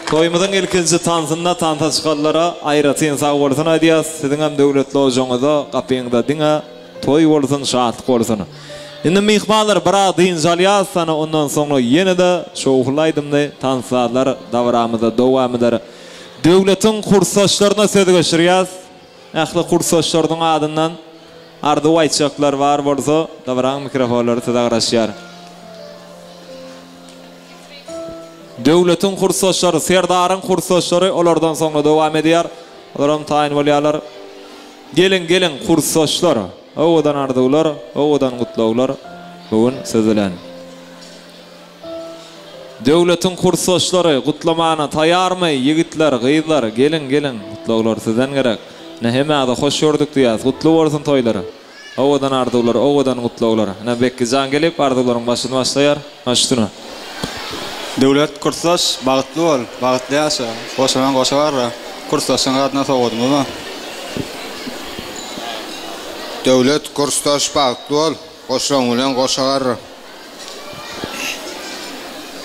Toymuzun ilkinci tansında tanta çıkarlara ayratın sağ olsun adiyas. Sizin hem devletli ojoňyza gapyňyzda diňe toy bolsun, şatlyk bolsun. Indi mihmanlar bir diň jalýas sana ondan soňra ýene-de şowlaýdymdy tansalar dawramyzda dowamydyr. Döwletiň kursaşlaryna söz geçirýäs. Ähli kursaşlaryň adyndan ardy aýtjaklar bar bolsa, dawran mikrofonlary size garaşýar. Döwletiň kursaşlary, serdaryň kursaşlary olardan soňra dowam edýär. Olaram taýin bolýarlar. Gelin kursaşlar. Owadan ardyglar, owadan gutlaglar. Bugün sözilen. Döwletiň kursaşlary gutlamana taýarmy? Yigitler, gyzlar, gelin gutlaglar sizden gerek. Nähemede hoş gördük diýäs. Gutly bolsun toýlary. Owadan ardyglar, owadan gutlaglar. Näme bekkijan gelip ardyglaryň başyny başlaýar. Başdyna. Döwlet kursaş bagtly bol, bagtly ýaşa. Goşaran goşagar, kursaşyň adına soğudmy? Döwlet kursaş bagtly bol, goşaran bilen goşagar.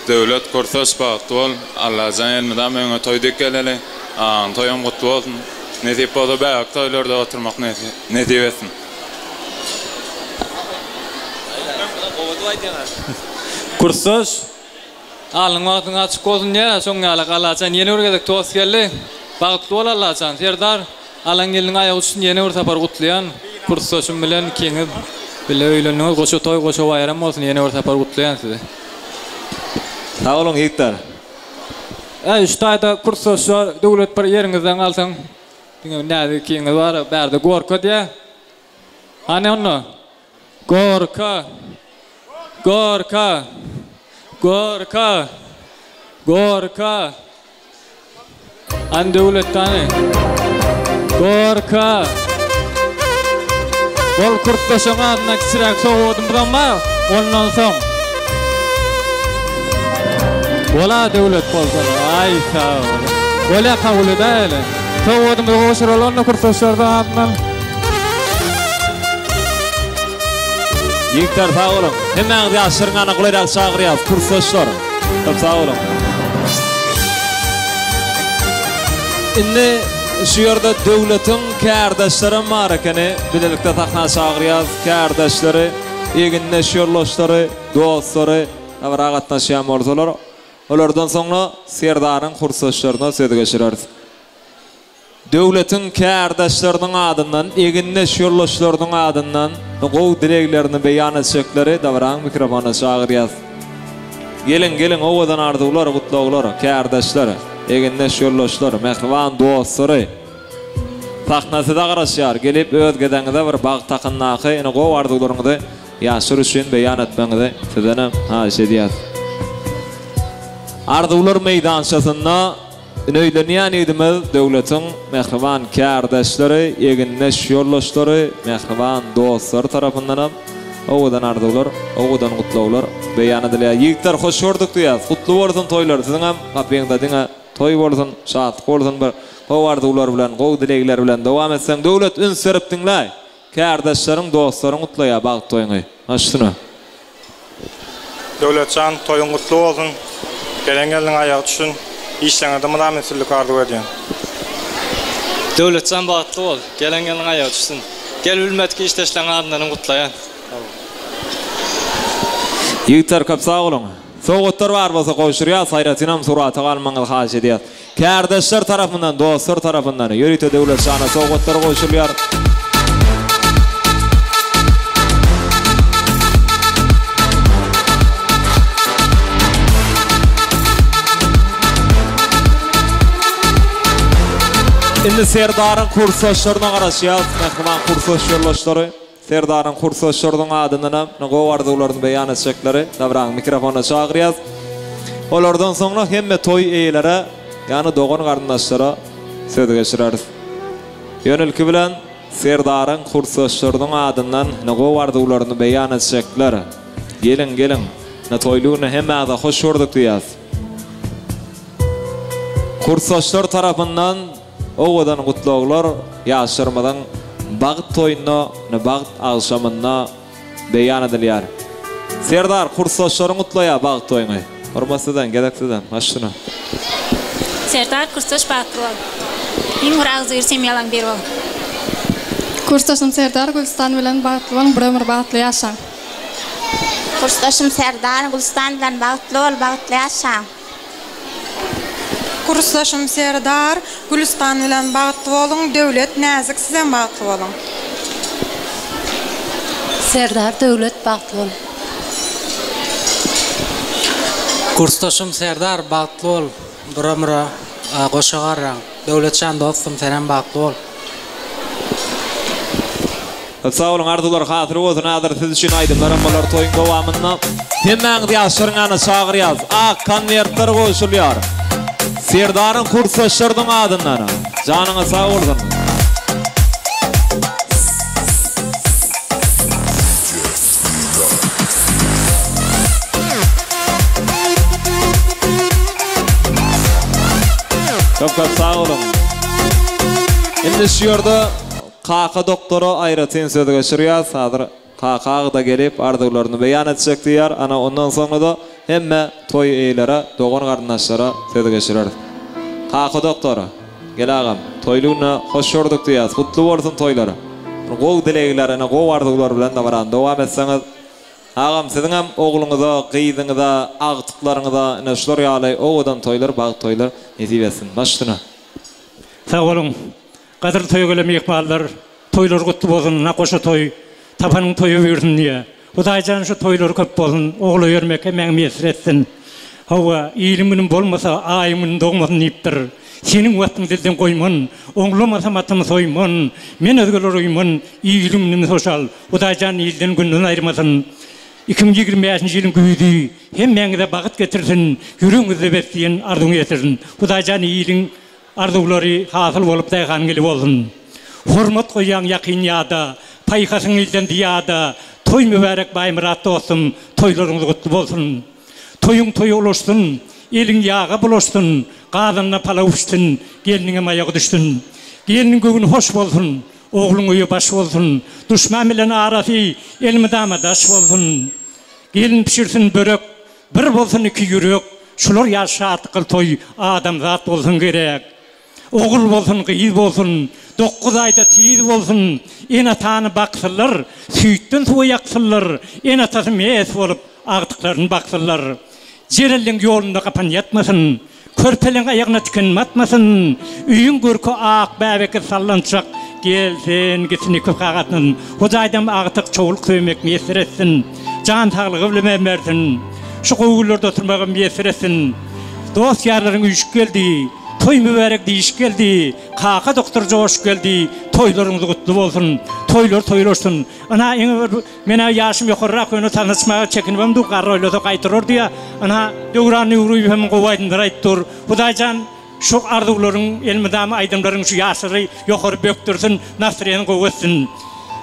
Döwlet kursaş bagtly bol, Allah jaňyna meňe toýdyk geleli. Toýam gutly bolsun. Nesip bolup bäk toýlarda oturmak nesip etsin. Kursaş alın wagtyň açyk bolsun diýär, soňňaly galaçan ýene urgedek toğus geldi. Bagtly bol Allahçan, serdar alan gelin aýagy üçin ýene bir tapar gutlaýan. Kursaşym bilen keňiz bile öýlenýär, goşa toý, goşa bayram bolsun, ýene bir tapar gutlaýan sizi. Sağ olun Hektar. Ştaýda kursaşlar döwlet bir ýeriňizden alsaň, näde keňiz bar, bärde gorka diýär. Hany onu? Gorka. An döwletdäni. Gorka. Bol kurtdaşyň adyna kiçiräk sowudym bilenmi? Ondan soň. Bola döwlet bolsa, ay sağ ol. Bola kabul edäle. Sowudym goşuralarna kurtdaşlardan adyna. Yektar sağ olun. Hemen ýaşyryň anyklaýar çagyrýar kursaşlar. Sağ olun. Indi şu ýerde döwletiň kärdaşlary bar ekeni bilelikde takna çagyrýar kärdaşlary, eginleş ýoldaşlary, dostlary, awra gatnaşýan bolsalar, olardan soňra serdaryň kursaşlaryna söz geçirýär. Döwletiň kärdaşlarynyň adyndan, eginleş ýoldaşlarynyň adyndan gowy dileglerini beýan etjekleri dawran mikrofona çagyrýar. Gelin owadan ardyglar, gutlaglar, kärdaşlar, eginleş ýoldaşlar, mehriban dostlary. Taknasyda garaşýar, gelip öz gedeňizde bir bag takynnaky, ene gowy ardyglaryňyzy ýaşyr üçin beýan etmeňizi sizden haýşedýär. Ardyglar meýdançasynda Nöýlenýän edimiz döwletiň mehriban kärdaşlary, eginleş ýoldaşlary, mehriban dostlar tarapyndan owadan ardyglar, owadan gutlaglar beýan edilýär. Ýigitler hoş gördük diýär. Gutly bolsun toýlar, siziň hem gapyňyzda diňe toý bolsun, şatlyk bolsun bir howardyglar bilen, gowy dilegler bilen dowam etseň döwlet ün serip diňläý. Kärdaşlaryň, dostlaryň gutlaýar bag toýuňy. Aşdyna. Döwletçan toyun gutlu bolsun. Gelen gelin ayak düşün. İşleňizde mıda mesullik arzu edýän. Döwletçan bagtly bol. Gelen gelin aýagy düşsün. Gel ülmetki işleşleň adyndan gutlaýan. Ýigitler köp sag bolun. Sowgatlar bar bolsa goşurýar, Hayratynam suraty galmaňyzy haýy edýär. Kardeşler tarapyndan, dostlar tarapyndan ýörite Döwletçana sowgatlar goşulýar. Indi Serdar'ın kursaşlarına garaşýar, mehman kursaşlarlary. Serdar'ın kursaşlarynyň adyndan nägo bardyklaryny beýan etjekleri. Dabran mikrofona çagyrýar. Olardan soňra hemme toy eýlere, ýani dogan garyndaşlara söz geçireriz. Ýönelki bilen Serdar'ın kursaşlarynyň adyndan nägo bardyklaryny beýan etjekleri. Gelin, na toylugyny hemme-de hoş gördük diýär. Kursaşlar tarapyndan owadan gutlaglar ýaşyrmadan bagyt toýuny, bagyt agşamyna beýan edilýär. Serdar kursaşlaryň gutlaýa bagyt toýuny. Hormatsydan, gedekden, maşyna. Serdar kursaş bagtly bol. Iň agzyr semýalaň ber bol. Kursaşym Serdar Gülstan bilen bagtly bol, bir ömür bagtly ýaşaň. Kursaşym Serdar Gülstan bilen bagtly bol, bagtly ýaşaň. Kursaşym Serdar Gülistan bilen bagtly bolun, döwlet näzik sizden bagtly bolun. Serdar döwlet bagtly bol. Kursaşym Serdar bagtly bol, bir-ömür goşagaraň. Döwletçan dostum senen bagtly bol. Sağ olun arzular hatyry bolsun, adyr siz üçin aýdymlar bolar toýun gowamyna. Hemmäňiz ýaşyryňany çagyrýar, ak konwertler goşulýar. Serdar'ın kursaşlarynyň adyndan. Janyňa sag bolsun. Çok sag bolun. Indi şu ýerde Kaka doktoru Ayratyn söz geçirýär. Hadyr Kaka da gelip arzuwlaryny beýan etjek diýär. Ana ondan soňra da hemme toy eýlere, dogan garyndaşlara söz geçirer. Kaka doktoru, gel agam, toylugyna hoş gördük diýär. Gutly bolsun toylary. Gow dileglerine, gow arzuwlar bilen de baran dowam etseňiz. Agam siziň hem ogluňyza, gyýdyňyza, agtyklaryňyza näşler ýaly owadan toylar, bagyt toylar nesip etsin. Başdyna. Sag bolun. Gadyr toýa gelem ýekmallar, toylar gutly bolsun, nakoşa toy, tapanyň toýu bersin diýe. Hudaýjan şu toylar köp bolsun, ogly ýörmek hem mesir etsin. Hawa ýylygyň bolmasa aýymyň dogmasyn ýipdir. Seniň wagtyň dilden goýman, oňlamasa matym soýman, men özgeler oýman, ýylygyny soşal. Hudaýjan ýyldan günden aýrmasyn. 2025 ýylyň güýdi, hemmeňize bagyt getirsin, ýüregiňizde besleýän arzuňy getirsin. Hudaýjan ýylyň arzuwlary hasyl bolup daýgan geli bolsun. Hormat goýan ýakyn ýada, paýhasyň ýyldan diýada, toy mübarek baýmurat dostum, toýlaryňyz gutly bolsun. Toyun toy oluşsun, elin yağı buluşsun, qadınna pala uçtun, gelinin mayağı düştün. Gelinin göğünü hoş bolsun, oğlun uyu baş bolsun, düşman bilen arası elmidama daş bolsun. Gelin pişirsin börek, bir bolsun iki yürek, şular yaşa kıl toy adam zat bolsun gerek. Oğul bolsun, kıyız bolsun, 9 ayda tiyiz bolsun, en atanı baksırlar, süytten suya yaksırlar, en atası meğes olup ağıtıklarını baksırlar. Jerelin yolunda kapan yatmasın, körpelin ayağına tüken atmasın, üyün görkü ağ bäbeki sallanacak, gelsin gitsin iki kağıtın, hudaydam ağıtık çoğuluk söymek mesir etsin, can sağlığı bilmem versin, şu koğullarda oturmağın mesir etsin, dost yarların uyuşuk geldi, toy mübarek diyiş geldi, Kaka doktor coğuş geldi, toylarımız kutlu olsun, toylar toylarsın. Ana mena yaşım yokurrak onu tanışmağa çekinmem du qarroyla da qaytırır diye. Ana döwranny uruýup hem gowaýdyndyr aýtdyr. Hudaýjan şu arzuwlaryň elmidamy aýdymlaryň şu ýaşary ýokary bökdürsin, nasryny gowatsin.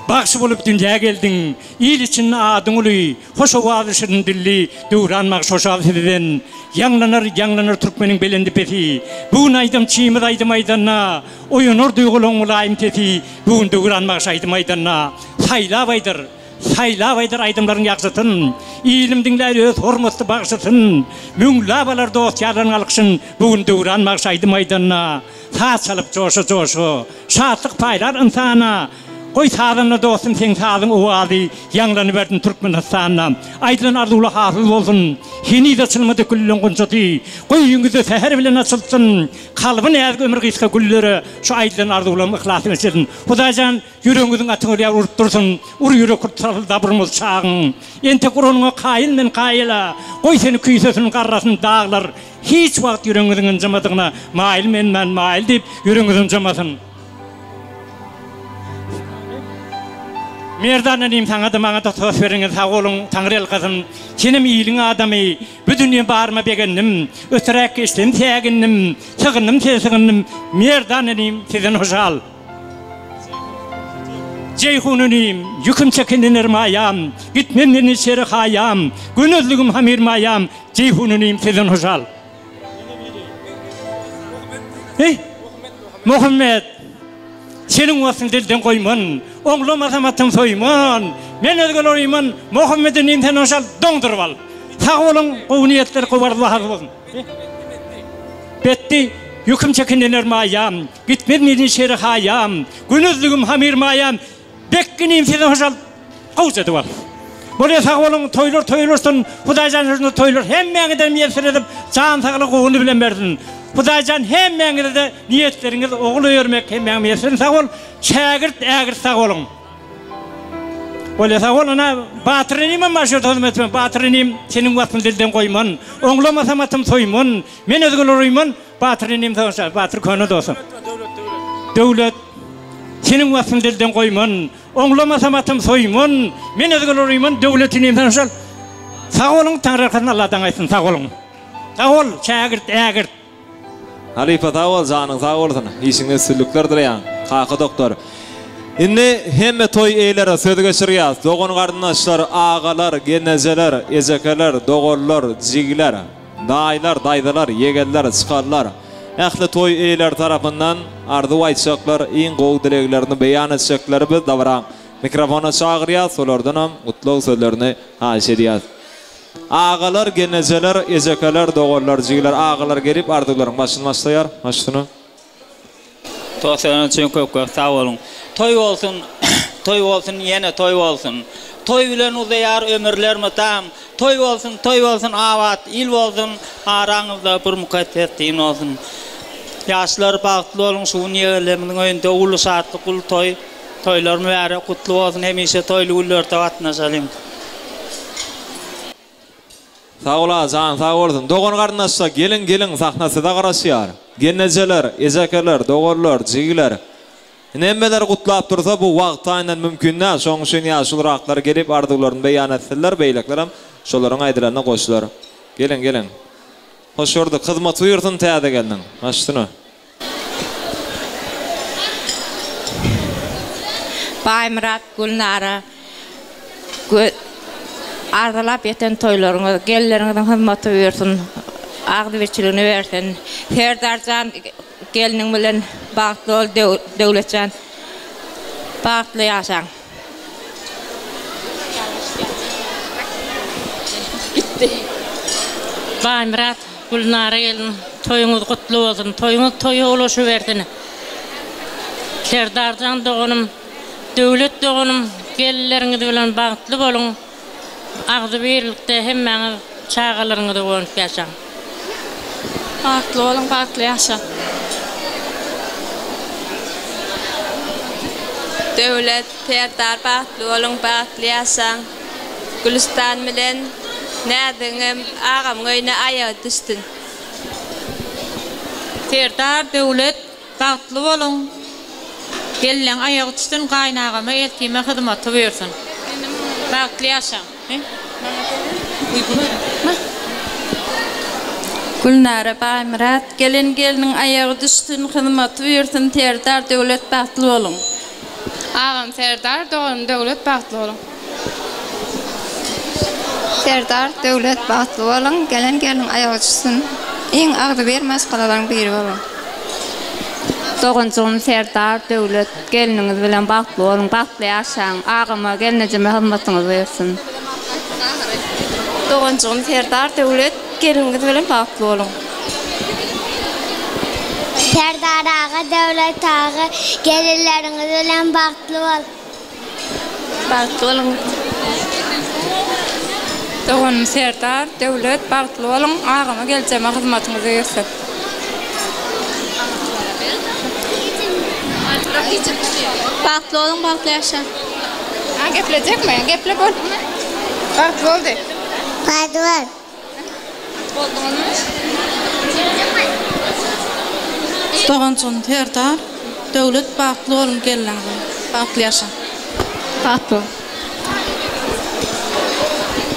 Bagşy bolup dünýäge geldiň, ýyl için adyň uly, hoş owazyşyň dilli, döwranmak şoşal sizden. Yanlanır Türkmeniň belendi peti. Bugün aýdym çiýmir aýdym aýdanna, oýunur duýgularyň mulaýym teti. Bugün döwranmak aýdym aýdanna. Saýlap aýdyr, saylap aydar aydımların yakşıtın, ilimdinler öz hormatlı bağışıtın, münglabalar dost yarın alkışın, bugün dövran mağşaydım aydanına, saat salıp coşu, şatlık paylar insana, koy sağlığına dostum sen sağlığın ovadı, yanlarını verdin Türkmenistan'a, aydın ardula hafız olsun, hini de çılmadı güllün kunçatı, koy yüngüzü seher bile nasılsın, kalbın eğer ömür kıyıska gülleri, şu aydın ardula ıhlasını çedin, Hudacan yüreğinizin atını oraya urup dursun, ur yürek kurtarıl dabrımız çağın, ente kurununa kayıl men kayıla, koy seni küysesinin karrasını dağlar, hiç vakit yüreğinizin camadığına, mail men mail deyip yüreğinizin camasın. Merdananım sana da bana da söz veriniz sağ olun Tanrı kızım. Senin iyiliğin adamı bütün bağırma beğendim. Ötürek geçtim sevgindim. Sığındım. Merdananım sizin hoşal. Ceyhununum yüküm çekinir mayam. Gitmemden içeri hayam. Günözlüğüm hamir mayam. Ceyhununum sizin hoşal. Muhammed. Senin olsun dilden koyman, oğlum azamatın soyman, men özgürlüğümün Muhammed'in imtihan olşal dondurub al. Sağ olun, o niyetler kovarlı hazır olsun. Betti, yüküm çekinler mayam, gitmedin şeri hayam, günüzlüğüm hamir mayam, bekkin imtihan olşal kavuşadı var. Buraya sağ olun, toylursun, Hudaycan'ın toylur, hem mengiden miyesir edip, can sağlık oğunu bilen verdin. Hudaycan hem mengide niyetleriniz oğlu örmek hem mengide sağ ol, şagirt sağ olun. Öyle sağ olun, batırınım başır tozum etmem, batırınım senin vaktini dilden koyman, oğlamasam soyman, men özgürlüğümün batırınım sağ olsun, batır konu da olsun. Devlet, senin vaktini dilden koyman, oğlamasam soyman, men özgürlüğümün devletinim sağ olsun. Sağ olun, Tanrı arkasından Allah'tan aysın, sağ olun. Sağ ol, şagirt. Halife sağ ol, canın sağ olsun. İşinde süllüklerdir ya, kaka doktor. Indi hemme toy eylere söz geçiriyaz. Doğun kardeşler, ağalar, genezeler, ezekeler, doğullar, cigler, daylar, daydalar, yegeller, çıkarlar. Ehli toy eyler tarafından ardı aytacaklar, in qoğ dileklerini beyan edecekler biz davran. Mikrofona çağırıyaz, solardan mutlu sözlerini haş ediyaz. Ağalar, genezeler, ezekeler, doğullar, cigler, ağalar gelip ardıkların başını başlayar. Başını. Toğsanın için köp sağ olun. Toy olsun, yine toy olsun. Toy bilen uzayar ömürler mutam. Toy olsun, avat, il olsun, aranızda bir mukaddetin olsun. Yaşlar bağıtlı olun, şu niyeleminin önünde ulu saatlı kul toylar mübarek kutlu olsun, hemişe toylu ullörde vatnaşalim. Sağ ola, can sağ olsun. Doğun kardeşler, gelin sahnası da karasıyar. Genezeler, ezekeler, doğullar, cigler. Nemmeler kutlap dursa bu vaqtayla mümkün ne? Soň üçün yaşıl raqlar gelip ardıklarını beyan ettiler, beyleklerim şolaryň aýdylarına goşdular. Gelin. Hoş gördük. Hizmet buyursun täze geldin. Başdyny. Baymurat Gulnara ardalap eten toylaryňyz, gelleriniň hizmeti buyursun. Agdyberçiligini bersin. Serdarjan geliniň bilen bagtly ol Döwletjan. Bagtly ýaşaň. Baymurat Gulnara gelin toyuňyz gutly bolsun. Toyuňyz toy ulaşy bersin. Serdarjan dogunum, döwlet dogunum, gelleriniň bilen bagtly bolun. Agdyberlikde hemmeňiz çağalaryňyz bolup ýaşaň. Bagtly bolun, bagtly ýaşaň. Döwlet Serdar bagtly bolun, bagtly ýaşaň. Gülistan bilen nädiňem agam göýne aýagy düşdün. Serdar döwlet bagtly bolun. Gellen aýagy düşdün, gaýnagama elkime hyzmaty bersin. Bagtly ýaşaň. Gulnara Baymurat geliniň aýagy düşdün, hyzmaty bersin. Serdar döwlet bagtly bolun. Ağam Serdar doğum döwlet bagtly bolun. Serdar döwlet bagtly bolun, geliniň aýagy düşsün. Iň agdy bermez galalaryň biri bolun. Doğuncum Serdar Dövlet geliniňiz bilen bagtly boluň, bagtly ýaşaň. Agama gelinejeme hyrmatyňyzy bersin. Doğuncum Serdar Dövlet geliniňiz bilen bagtly boluň. Serdar ağa, Dövlet ağa, gelinleriňiz bilen bagtly bol. Bagtly boluň. Doğuncum Serdar Dövlet bagtly boluň, agama gelinejeme hyzmatyňyzy bersin. Bagtly boluň, bagtly ýaşaň. Geplecekmi? Geple bol. Bagtly boldy. Bagtly bol. Doğuncum Serdar Dövlet bagtly boluň geliniňiz. Bagtly ýaşaň. Bagtly.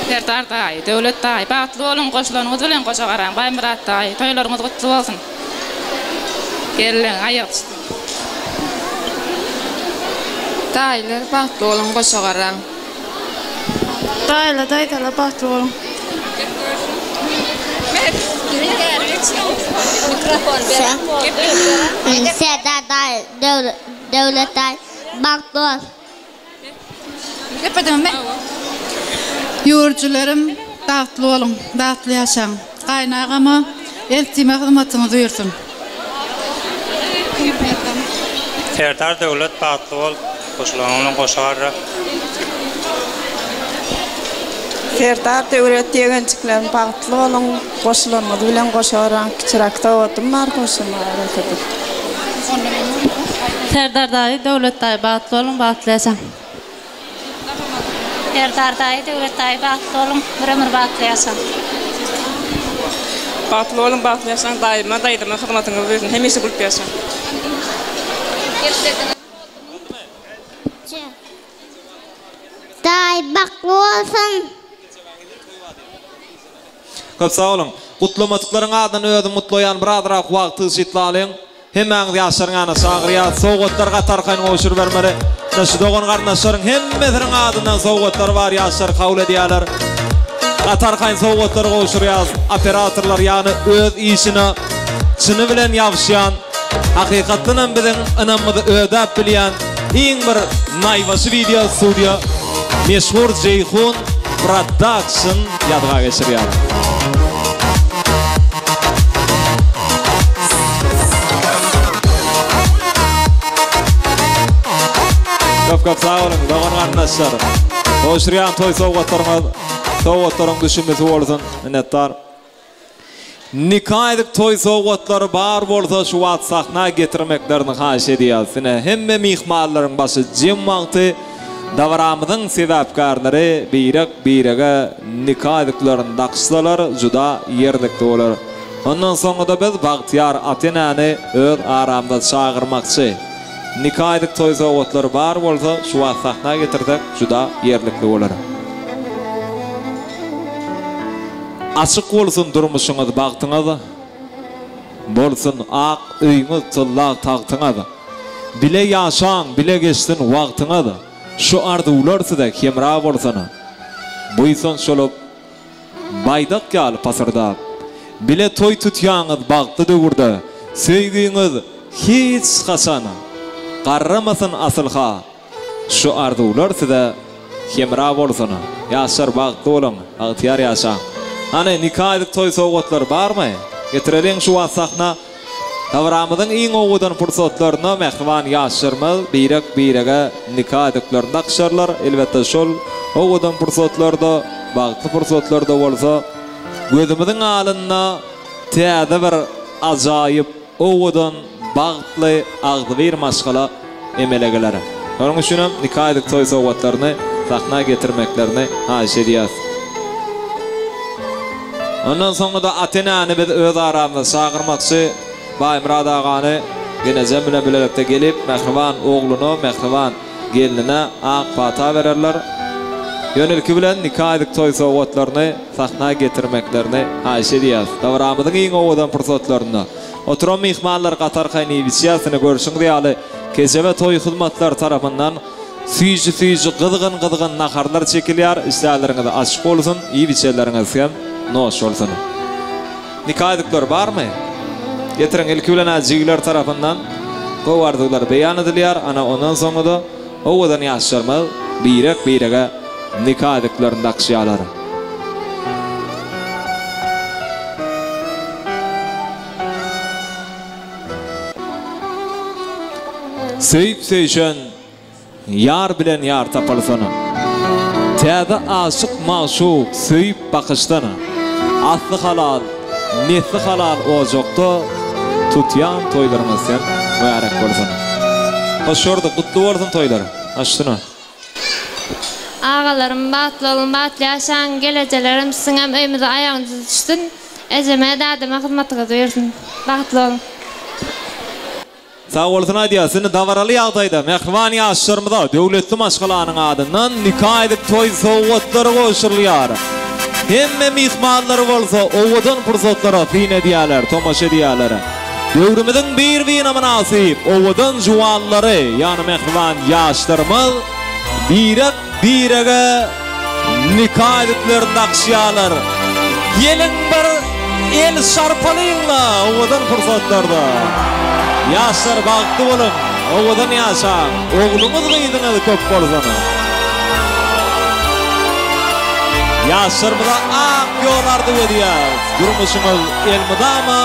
Serdar daý, Dövlet daý, bagtly boluň, goşularyňyz bilen goşa garaň. Baýmurat daý, toýlaryňyz gutly bolsun. Gelin, aýak tutun. Daýlar bagtly boluň, goşa garaň. Daýlar bagtly boluň. Mikrofon ver. Serdar daý, Dövlet daý, bagtly bol. Gepedem ben. Ýurjularym bagtly boluň, bagtly ýaşaň. Gaýnagama eltime hyzmatyňyzy bersin. Serdar Dövlet bagtly bol, goşularyň goşa garra. Serdar Dövlet diýençikler bagtly boluň, goşularyňyz bilen goşa garaň. Kiçirakda otym bar goşulmalar etdi. Serdar daý, Dövlet daý, bagtly boluň, bagtly ýaşaň. Serdar daý, Dövlet daý, bagtly boluň, ömür bagtly ýaşaň. Bagtly boluň, bagtly ýaşaň, daýyma hyzmatyňyzy bersin, hemesi gülüp ýaşaň. Daý bagtly bolsun. Köp sağ olun. Kutlamatyklaryň adyny özüm mutlayan birazrak wagty şitlalyň. Hemen ýaşaryňa sagyrýar, sowgatlar gatarkaň oşur bermeli. Şu dogan garnaşlaryň hemmesiniň adyna sowgatlar bar ýaşar kabul edýärler. Gatarkaň sowgatlar oşurýar. Operatorlar ýani öz işine çyny bilen ýaşaýan, hakykatdan biziň anamyzy ödäp bilýän iň bir naýwasy video studio meşhur Ceyhun Production ýadga geçirýär. Köp sağ olun, dogan garnaşlar. Oşurýan toý sowgatlaryň düşünmesi bolsun, minnetdar. Nikah edip toý sowgatlary bar bolsa şu wagt sahna getirmeklerini haýyş edýär. Sine hemme mihmanlaryň başy jem wagty davaramyzyň sebäpkarlary birege nikah ediplerini dakşsalar juda ýerdikde bolar. Ondan soňra biz bagtyar Atenany öz aramda çağırmakçy. Nikah edip toý sowgatlary bar bolsa şu wagt sahna getirdik juda ýerlikde bolar. Açık bolsun durmuşuňyz bagtyňyz. Bolsun ak öýüňiz çyllak tagtyňyz. Bile ýaşaň, bile geçsin wagtyňyz. Şu arzuwlar size kemra bolsun. Buýsun şolup baýdak ýaly pasarda. Bile toý tutýaňyz bagty döwürde. Söýgüňiz hiç haçan garramasyn asylha. Şu arzuwlar size kemra bolsun. Ýaşar bagty bolan, agtyar ýaşaň. Hani nikah edip toý sowgatlary barmy? Getireliň şu sahna Tavramyzyň iň owadan pursatlaryna mehriban ýaşyrmaz, birege nikah edipler dakşarlar, elbetde şol owadan pursatlarda, bagtly pursatlarda bolsa, gözümiziň alyna täze bir ajaýyp owadan bagtly agdy bir maşgala emelegeler. Onuň üçin nikah edip toý sowgatlaryny sahna getirmeklerini haýyş edýär. Ondan soňra da Atenany biz öz aramyzda çağırmakçy Baýmurad agany genejem bilen birlikde gelip mehriban ogluny, mehriban gelinine ak pata bererler. Ýönelki bilen nikah edip toý sowgatlaryny sahna getirmeklerini haýyş edýär. Dawramyzyň iň owadan pursatlaryna oturan mihmanlar gatarkaň ýasyny görüşüň diýaly keje we toý hyzmatlar tarapyndan süýji gyzgyn naharlar çekilýär. Isläleriňiz açyk bolsun, iý biçeleriňiz hem noş bolsun. Nikah edipler barmy? Getirin ilki bilen ajigiler tarapyndan gowardylar beýan edilýär. Ana ondan soňra da owadan ýaşarma birege nikah ediklerini akşyalar. Seyip seyşen yar bilen yar tapalsana. Täze aşyk maşuk seyip bakıştana. Asly halal, nesli halal ojokda tutyan toýlarymyz sen mübarek bolsun. Hoşurdy, gutly bolsun toýlar. Aşdyna. Ağalarım batly bolun, batly ýaşaň, gelejelerim siziň hem öýümizde aýagyňyzy düşdün. Ejeme dadyma hyzmatyňyzy bersin. Batly bolun. Sağ bolsun aýdýar, seni davaraly ýagdaýda mehriban ýaşlarymyza döwletli maşgalanyň adyndan nikah edip toý sowgatlary goşurulýar. Hemme mihmanlar bolsa owadan pursatlara fin edýärler, tomaşa edýärler. Döwrümiziň bir wina münasip owadan juwallary, ýani mehriban ýaşlarymyz birege nikah ediplerini akşyalar. Gelin bir el şarpalyňla owadan pursatlarda. Ýaşlar bagty bolun, owadan ýaşaň, oglumyz gyýdyňyzy köp bolsun. Ýaşlarymyza ak ýollarda berýär. Durmuşymyz elmydama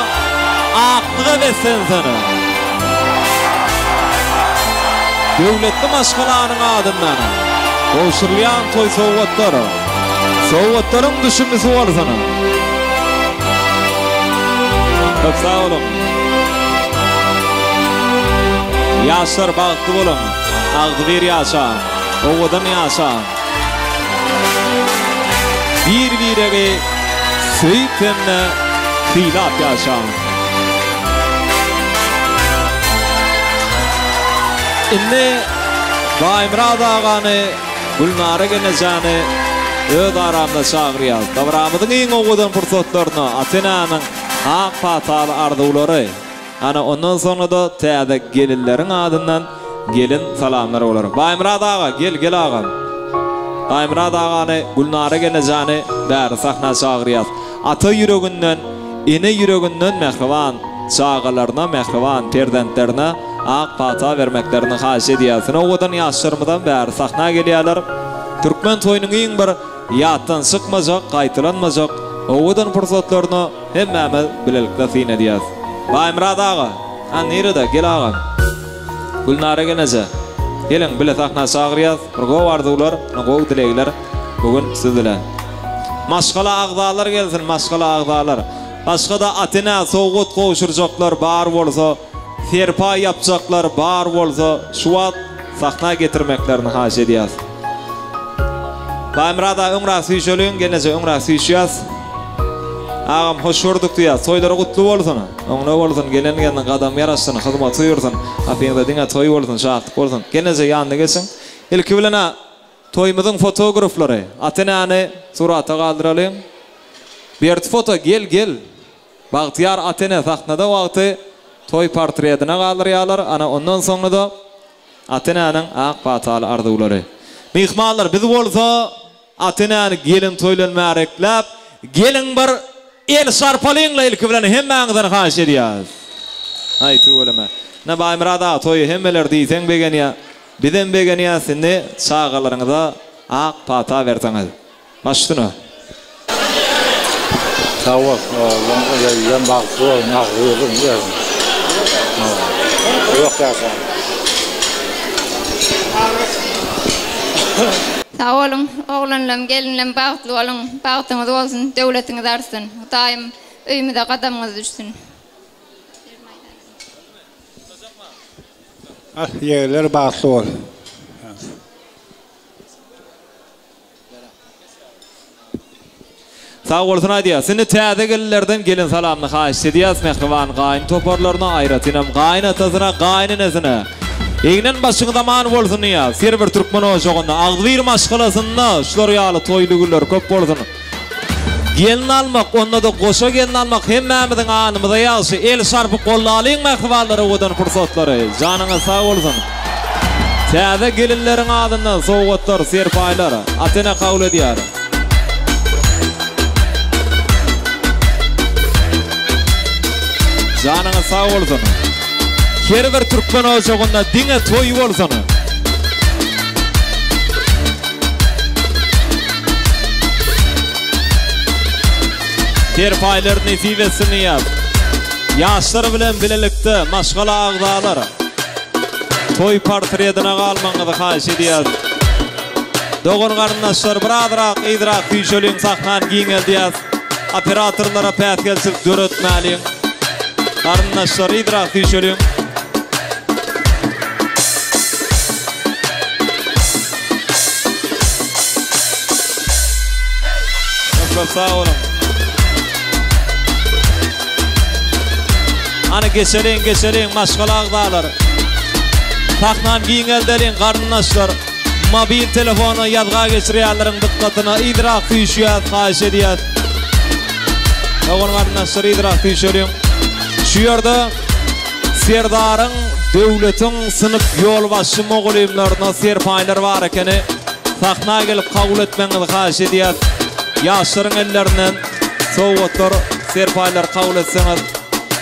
aklyga bersen seni. Döwletli maşgalanyň adyndan goşurulýan toý sowgatlary, sowgatlaryň düşünmesi bolsun. Köp sağ olun. Ýaşlar bagty bolun, agdy bir ýaşaň, owadan ýaşaň. Bir-birege süýpenne hilap ýaşaň. Inne Baýmurad agany, Gulnara genejany öz aramda çagyrýar. Dawramyzyň iň owadan pursatlaryny Atenanyň ak patal ardulary. Ana ondan sonra da täze gelinleriň adyndan gelin salamlar bolar. Baýmurad aga, gel aga. Baýmurad agany Gulnara genejany bäri sahna çagyrýar. Ata ýüreginden, ene ýüreginden mehriban çağalaryna, mehriban perdentlerine ak pata vermeklerini haş edýärsin. Owadan ýaşlarymyzdan bäri sahna gelýärler. Türkmen toýunyň iň bir ýatdan çykmajak, gaýtylanmajak owadan pursatlaryny hemmemiz bilelikde fin edýäs. Baýmurad aga, nerede? Gel aga. Gulnara geneje. Gelin bile sahna çagyrýas. Birge bardylar, gowy dilegler bugün sizler. Maşgala agdalar gelsin, maşgala agdalar. Başga da Atena sowgat goşurjaklar bar bolsa, serpa yapjaklar bar bolsa, şu wagt sahna getirmeklerini haş edýäs. Baýmurad öňra süýşeliň, geneje öňra süýşýäs. Ağam hoş gördük diýär. Toýlary gutly bolsun. Oňra bolsun, gelen gadam ýaraşsyn, hyzmat suýursun. Apiňda diňe toý bolsun, şatlyk bolsun. Geneje ýanyna gelsin. Ilki bilen toýumyzyň fotograflary Atenany surata galdyralyň. Bir foto gel. Bagtyar Atena sahnada wagty toy portretine galdyrýarlar. Ana ondan soňra da Atenanyň ak patal ardulary. Mihmanlar biz bolsa Atenany gelin toýlan märeklep, gelin bir el şarpalyňla ilki bilen hemmeňizden haş edýär. Aýty bolama. Na Baýmurad toýy hemmeler diýsen begenýä, bilen begenýä seni çağalaryňyza ak pata berseňiz. Başdyna. Sawat, yan bagty, nagyryn ýer. Ýok ýa. Sağ olun, oğlanlarım, gelinlerim, bagtly bolun, bagtyňyz bolsun, döwletiňiz artsyn. Daim öýümizde gadamyňyz düşsün. Ýerler bagtly bol. Sağ bolsun aýdýar. Seni täze gelinlerden gelin salamny haş edýäs mehriban gaýyn toparlaryna aýratynam gaýyn atasyna gaýyn enesine. Egnen başyňy zaman bolsun ýa. Serber türkmen ojogunda agdyr maşgalasynda şular ýaly toýluglar köp bolsun. Gelin almak, onda da goşa gelin almak hemmemiziň anymyza ýaşy el şarpy gollalyň mehribanlary owadan pursatlary. Janyňa sag bolsun. Täze gelinleriň adyndan sowgatlar, serpaýlar Atena kabul edýär. Janyňa sag bolsun. Her bir Türkmen ocağında dine toy bolsun. Terpaylar nesibesini yap. Yaşlar bilen bilelikte maşgala ağdalar. Toy portretine kalmanızı xahiş ediyaz. Doğun qarındaşlar birazrak idrak tüyşölün sahnan giyinel diyaz. Operatorlara pəyət gelsin dörötməliyim. Qarındaşlar idrak tüyşölün. Çok sağ olun. Ana geçelim maşgala ağdalar. Sahnan giyinel derin qarındaşlar. Mobil telefonu yazga geçiriyorların dikkatine idrak tüyüşüyat, xahiş ediyat. Doğun qarındaşlar idrak tüyüşürüm. Şu yerde Serdar'ın devletin sınıf yol başı moğulimlerine serpaylar var ekeni sahna gelip kabul etmenizi xahiş ediyat. Yaşların ellerinden soğutlar serpaylar kabul etseniz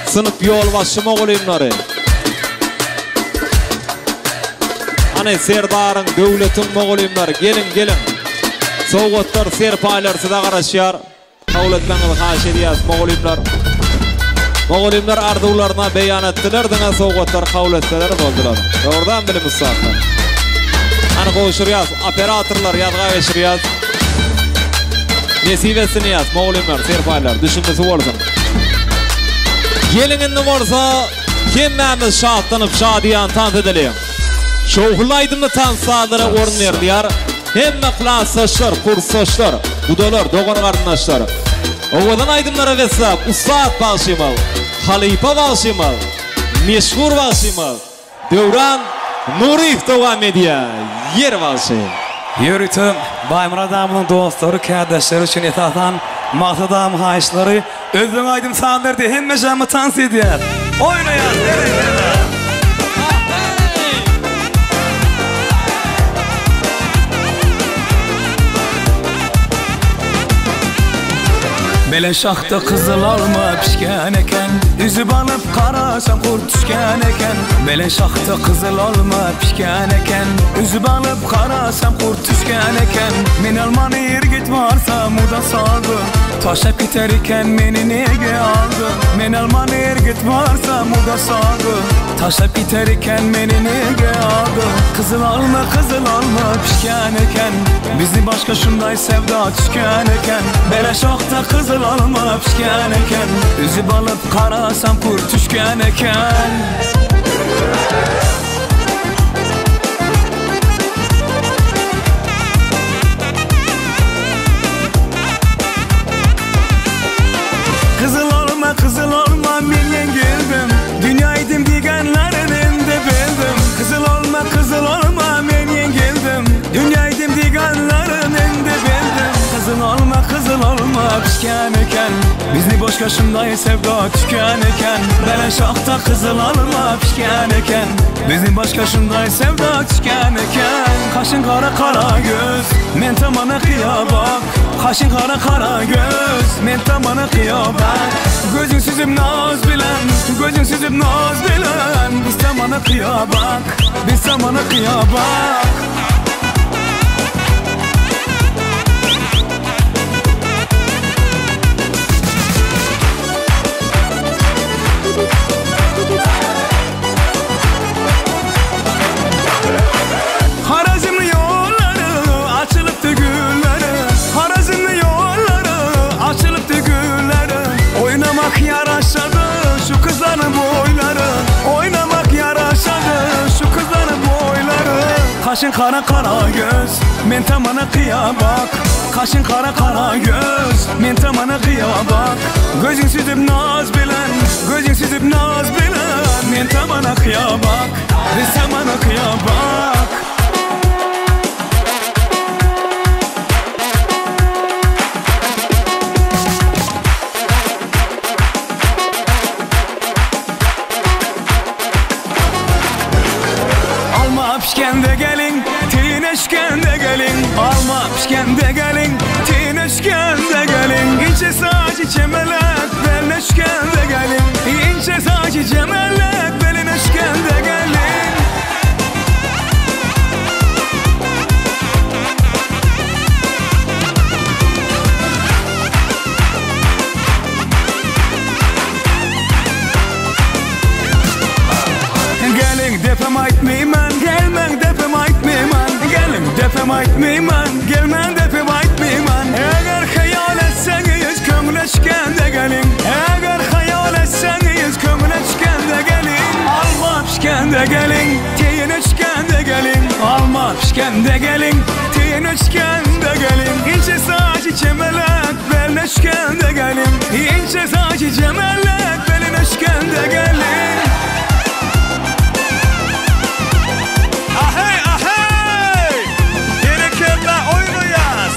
sınıf yol başı moğulimleri. Hani Serdar'ın devletin moğulimleri gelin. Soğutlar serpaylar size karışıyor. Kabul etmenizi xahiş ediyat moğulimler. Moğulimler arzularına beyan ettiler, dine soğutlar kabul ettiler oldular. Doğrudan bilimiz saatten. Hani koşuruyaz, operatorlar yazga geçiriyaz. Nesibesini yaz, moğulimler, serpaylar, düşünmesi olsun. Gelin indi olsa, kemmemiz şahatlanıp şadiyan tant edelim. Şoğulaydımda tansaları orun verdiyar. Hemme klasaşlar, kursaşlar, budalar, doğan qarındaşlar. Ovadan aydımlara geçsem, ustad bağışımal, halifa bağışımal, meşhur bağışımal, Devran Nurif devam ediyor, yer bağışıyım. Yürütüm, Baymur adamının dostları, kardeşleri için etatan, mağsadam hayışları, özün aydım sandırdı, hemme jamı tans ediyor. Oynayın, nereye? Belen şahta kızıl alma pişken eken, üzüp alıp karasam kurt düşken eken. Belen şahta kızıl alma pişken eken, üzüp alıp karasam kurt düşken eken. Men almanı yergit varsa muda sağı, taşap gider iken meni nege aldı. Men almanı yergit varsa muda sağı, taşap gider iken meni nege aldı. Kızıl alma pişken eken, bizi başka şunday sevda düşken eken. Belen şahta kızıl alma pişken eken, üzüp alıp karasam kurt düşken eken. Kızıl olma men geldim, dünyaydım digenlerin indi bildim. Kızıl olma men geldim, dünyaydım digenlerin indi bildim. Kızıl olma pişken eken, bizni boşka şunday sevda tüken eken. Belen şahta kızıl alma pişken eken, bizni başka şunday sevda tüken eken. Kaşın kara göz, men tamana kıyabak. Kaşın kara göz, men tamana kıyabak. Gözün süzüp naz bilen, biz tamana kıyabak, biz tamana kıyabak. Harazimli yolları açılıptı gülleri, Harazimli yolları açılıptı gülleri. Oynamak yaraşadı şu kızların boyları, oynamak yaraşadı şu kızların boyları. Kaşın kara göz, men tamana kıyabak. Kaşın kara göz, men tamana kıyabak. Gözün süzüp naz bilen, men tamana kıyabak, biz tamana kıyabak. Alma pişken de gelin, tineşken de gelin. Alma pişken de gelin, tineşken de gelin. İnce saçı çemelek, belleşken de gelin. İnce saçı çemelek, belleşken aytmayman, gelmän depem aytmayman, gelin depem aytmayman, gelmän depem aytmayman. Eger hayal etseňiz köňleşgende gelin, eger hayal etseňiz köňleşgende gelin, alma pişkende gelin, teyin içkende gelin, alma pişkende gelin, teyin içkende gelin. İnce saçı çemelek belleşkende gelin, ince saçı çemelek belleşkende gelin. Ahey ahey, gerekirle oynayaz.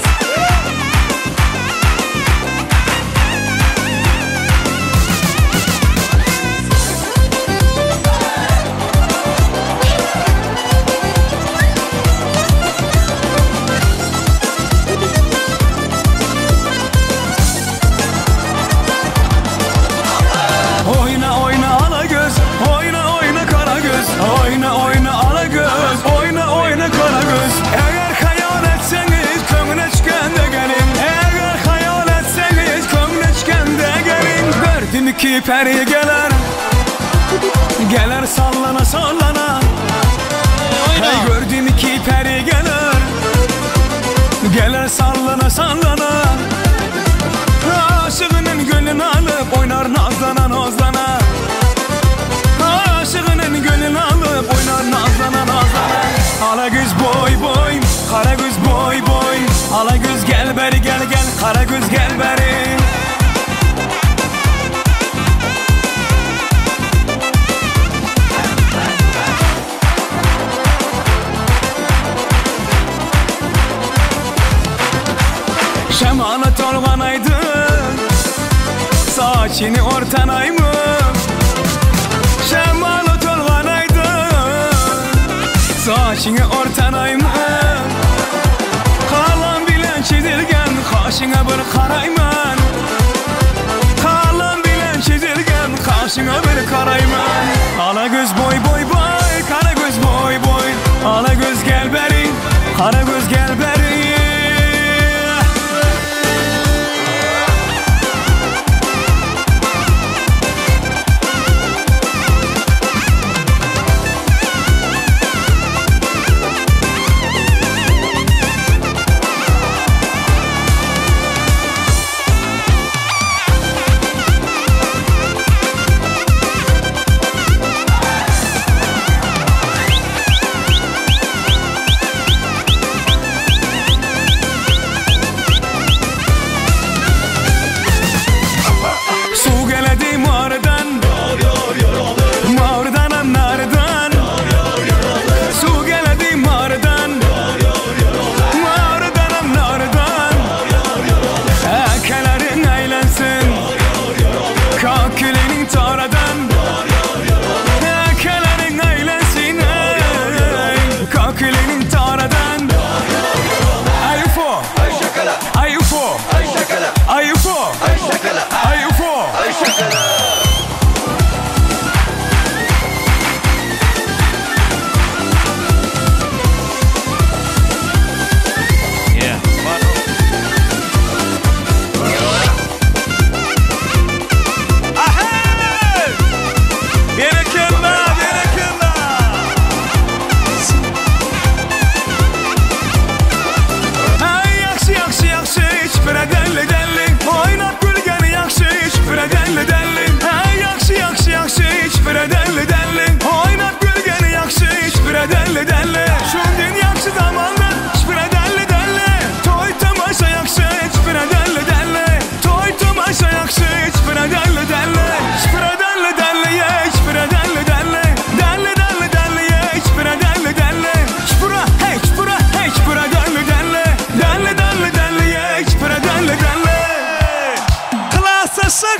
Oyna oyna ala göz, oyna oyna kara göz, oyna oyna ala göz, oyna oyna kara göz. Eğer hayal etseniz köňleşgende gelin, eğer hayal etseniz köňleşgende gelin. Gördüm iki peri geler, geler sallana sallana. Hey gördüm iki peri geler, geler sallana sallana. Aşığının gönlünü alıp oynar nazlana nazlana. Aşığının gönlünü alıp oynar nazlana nazlana. Ala göz boy boy, kara göz boy boy. Ala göz gel beri gel gel, kara göz gel beri. Şemala tolganaydı, saçını ortanaymış. Şemala tolganaydı, saçını ortanaymış. Kalan bilen çizilgen, kaşına bir karayman. Kalan bilen çizilgen, kaşına bir karayman. Ala göz boy boy boy, kara göz boy boy. Ala göz gel beri, kara göz gel beri.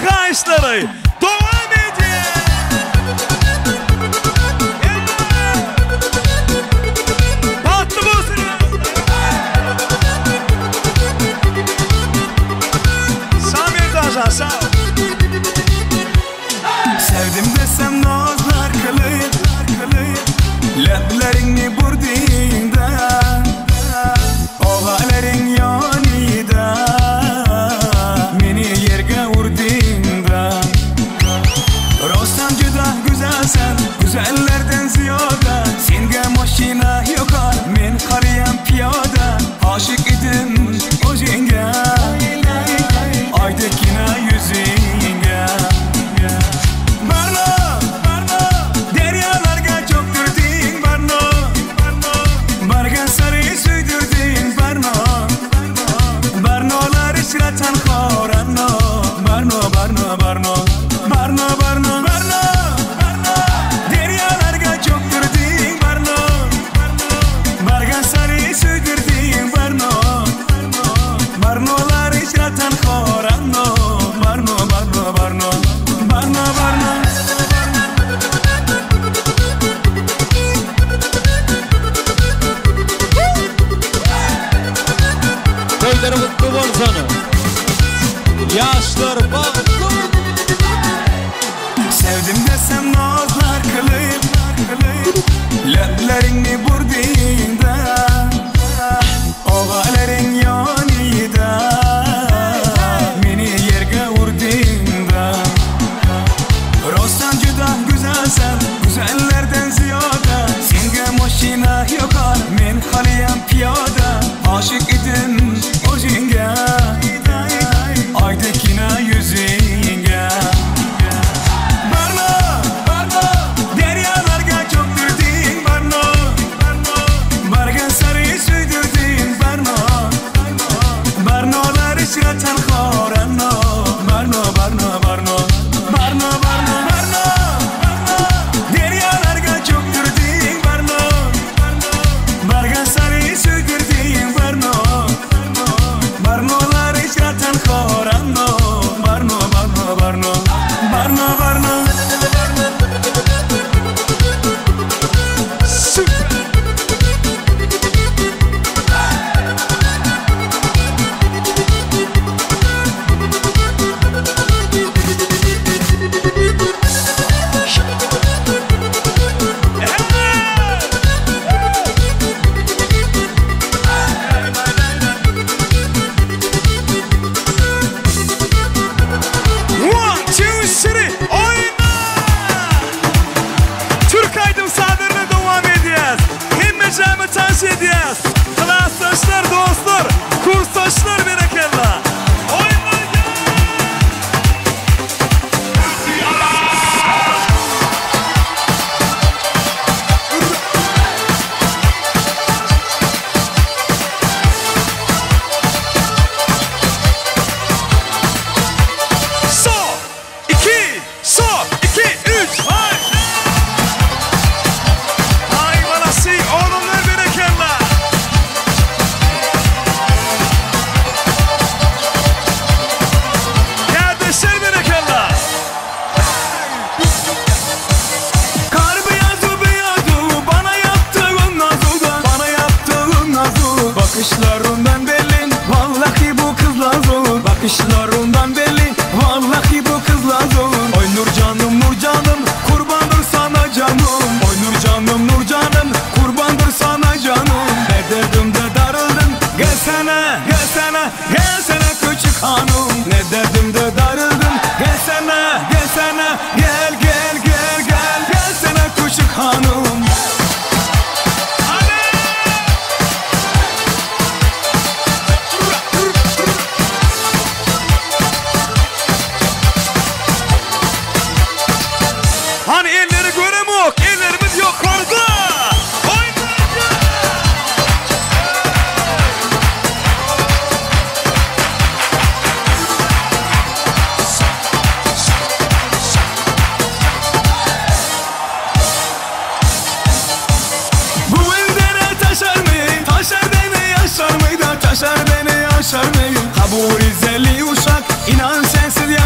Kayışları devam edin. Patlı olsun. Samir Dajan sağ ol. Sevdim desem nazlar kılıyır, leblerini burdinda, oğalerin yanida, meni yerge urdinda. Rostan juda güzelsen, güzellerden ziyada,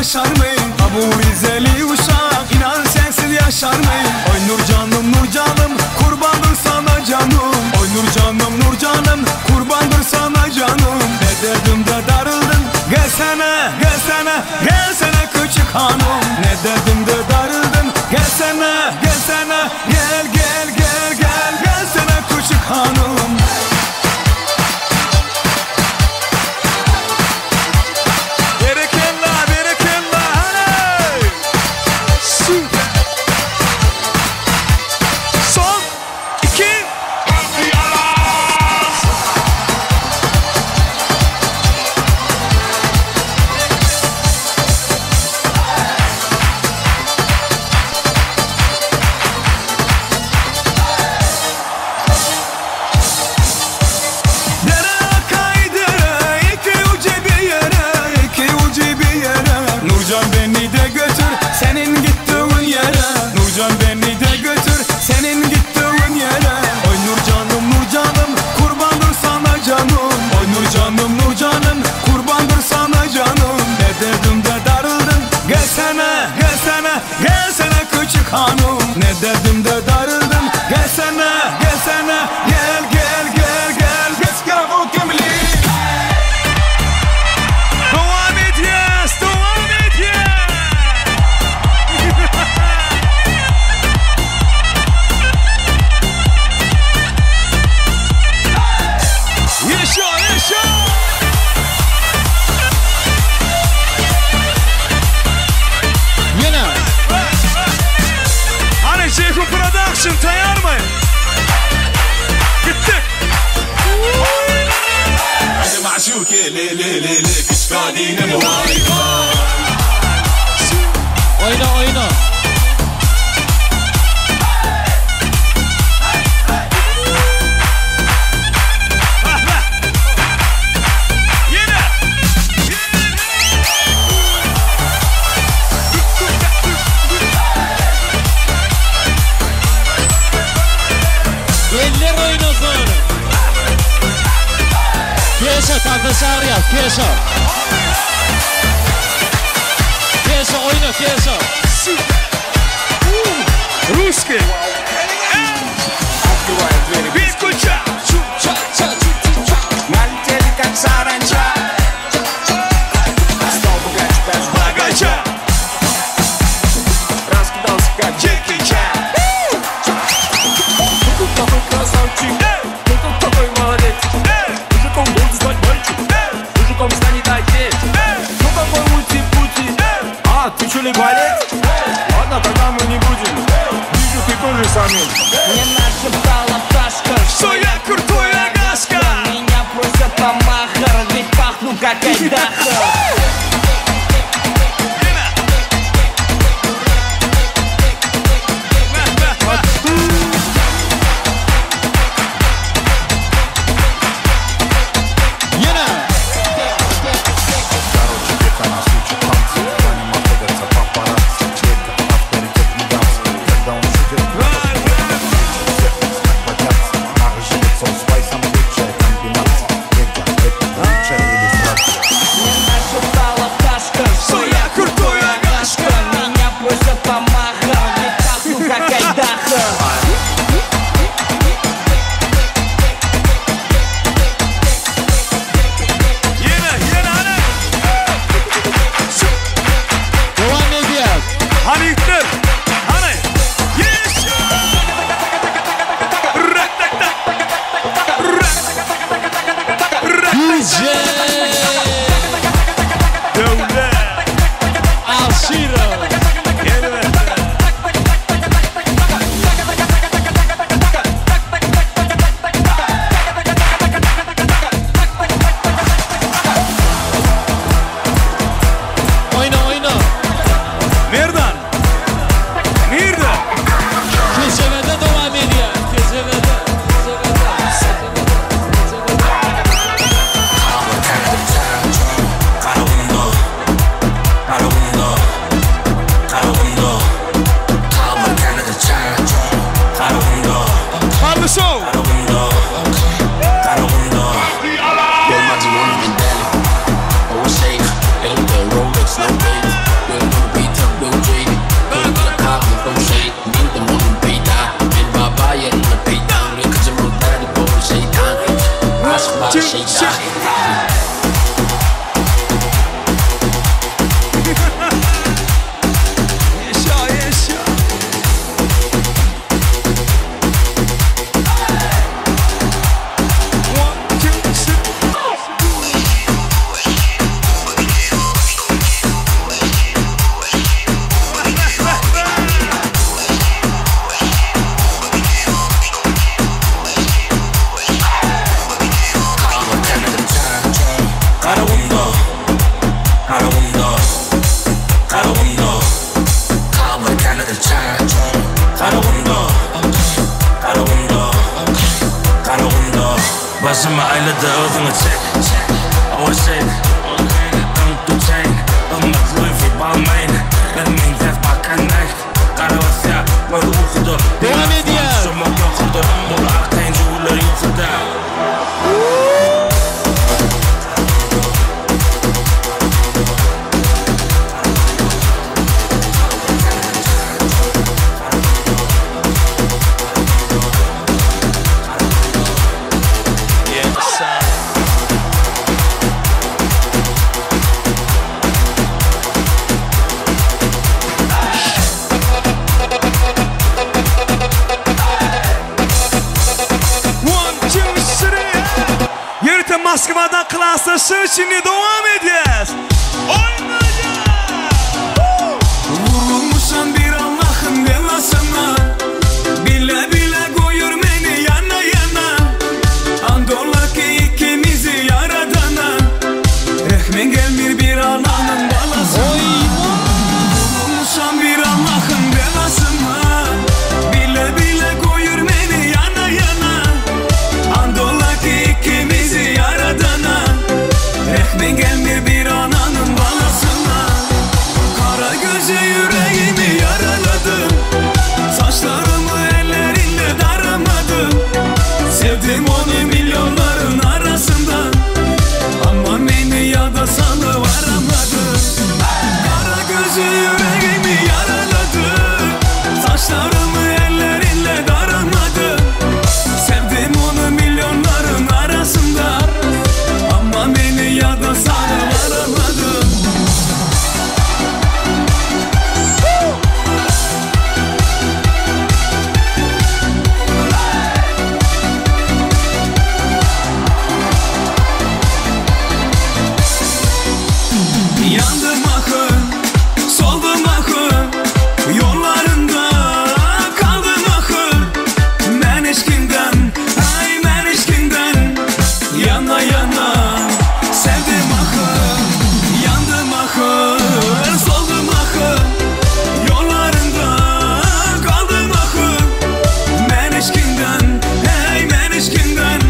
yaşar mıyım? Ha bu Rizeli uşak inan sensiz yaşar mıyım? Oy Nur canım kurbandır sana canım. Oy Nur canım kurbandır sana canım. Ne dedim de darıldın gelsene küçük hanım. Ne dedim de darıldın gelsene gelsene küçük hanım. Hanım ne dedim de darıldım gelsene gel Pescavo Kemli devam et yaşa yine Şeyhun Production tayar mı? Gittik. Hadi maşuki le kışkadine muharika. Oyna. Piesa, Tagliasaria, Piesa. Piesa, oyna Piesa. Ruski. Biskuça. Naliteli как саранча. Стал богаче, даже богаче. Раскидался как Джеки Чан. Какой красавчик. Какой молодец. Мужиком буду стать мальчик. Мужиком станет отец. Ну какой мульти-пути. А, ты что ли балет? Ладно, тогда мы не будем. Вижу, ты тоже самим. Мне нашептала пташка, что я крутой агаска. Меня просят помахар, ведь пахну как айдаха. shit. Başıma aylada ağzını çek Ava shake Don't do chain Ummak Louis V balmain Ben min def bakan naik Kara vasya Böyle okudu Devam ediyor Şumak yokudu Bolu aktayın Jugular yukuda Moskva'dan klaslaşır şimdi devam edeceğiz. Vurulmuşum bir Allah'ın belasına Bile bile koyur beni yana yana Andola ki ikimizi yaradana Rehmen gelmir bir ananın balasına Vurulmuşum bir Allah'ın belasına Bile bile koyur beni yana yana Andola ki ikimizi yaradana Rehmen gelmir bir ananın balasına Kara gözü yüreğimi yaraladı Saçlarımı ellerinle daramadı Sevdim onu milyonların arasında Ama beni ya da sana varamadı Kara gözü yüreğimi yaraladı Saçlarımı ellerinle daramadı Sevdim onu milyonların arasında Ama beni ya da sana varamadı Yandım ahı, soldum ahı Yollarında kaldım ahı Men eşkinden, ay men eşkinden Yana yana sevdim ahı Yandım ahı, soldum ahı Yollarında kaldım ahı Men eşkinden, hey men eşkinden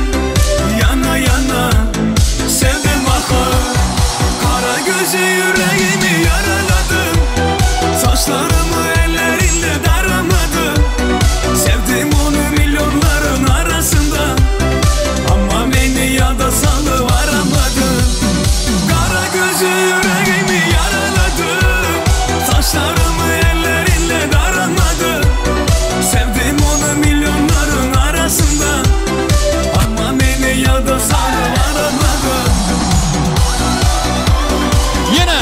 Yana yana sevdim ahı Kara gözü yüreğimi yaraladı Saçlarımı ellerinle daramadı Sevdim onu milyonların arasında Ama beni ya da sana varamadı Kara gözü yüreğimi yaraladı Saçlarımı ellerinle daramadı Sevdim onu milyonların arasında Ama beni ya da sana varamadı Yine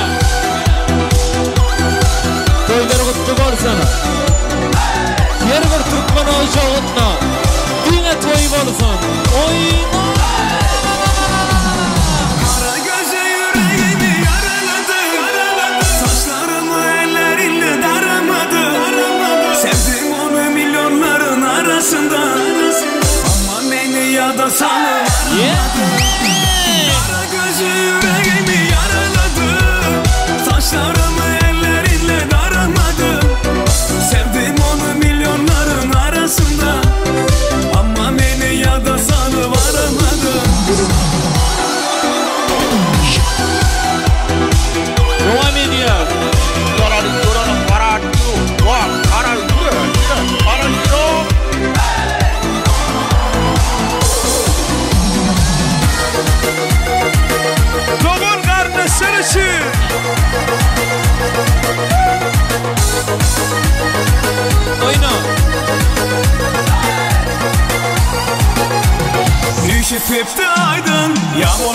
toyları kutlu olsun. Her bir Türkmen ocağında yine toy olsun. Oyna. Kara gözü yüreğimi yaraladı Saçlarımı ellerinle daramadı Sevdim onu milyonların arasında Ama beni ya da sana varamadı Kara gözü yüreğimi yaraladı Saçlarımı ellerinle daramadı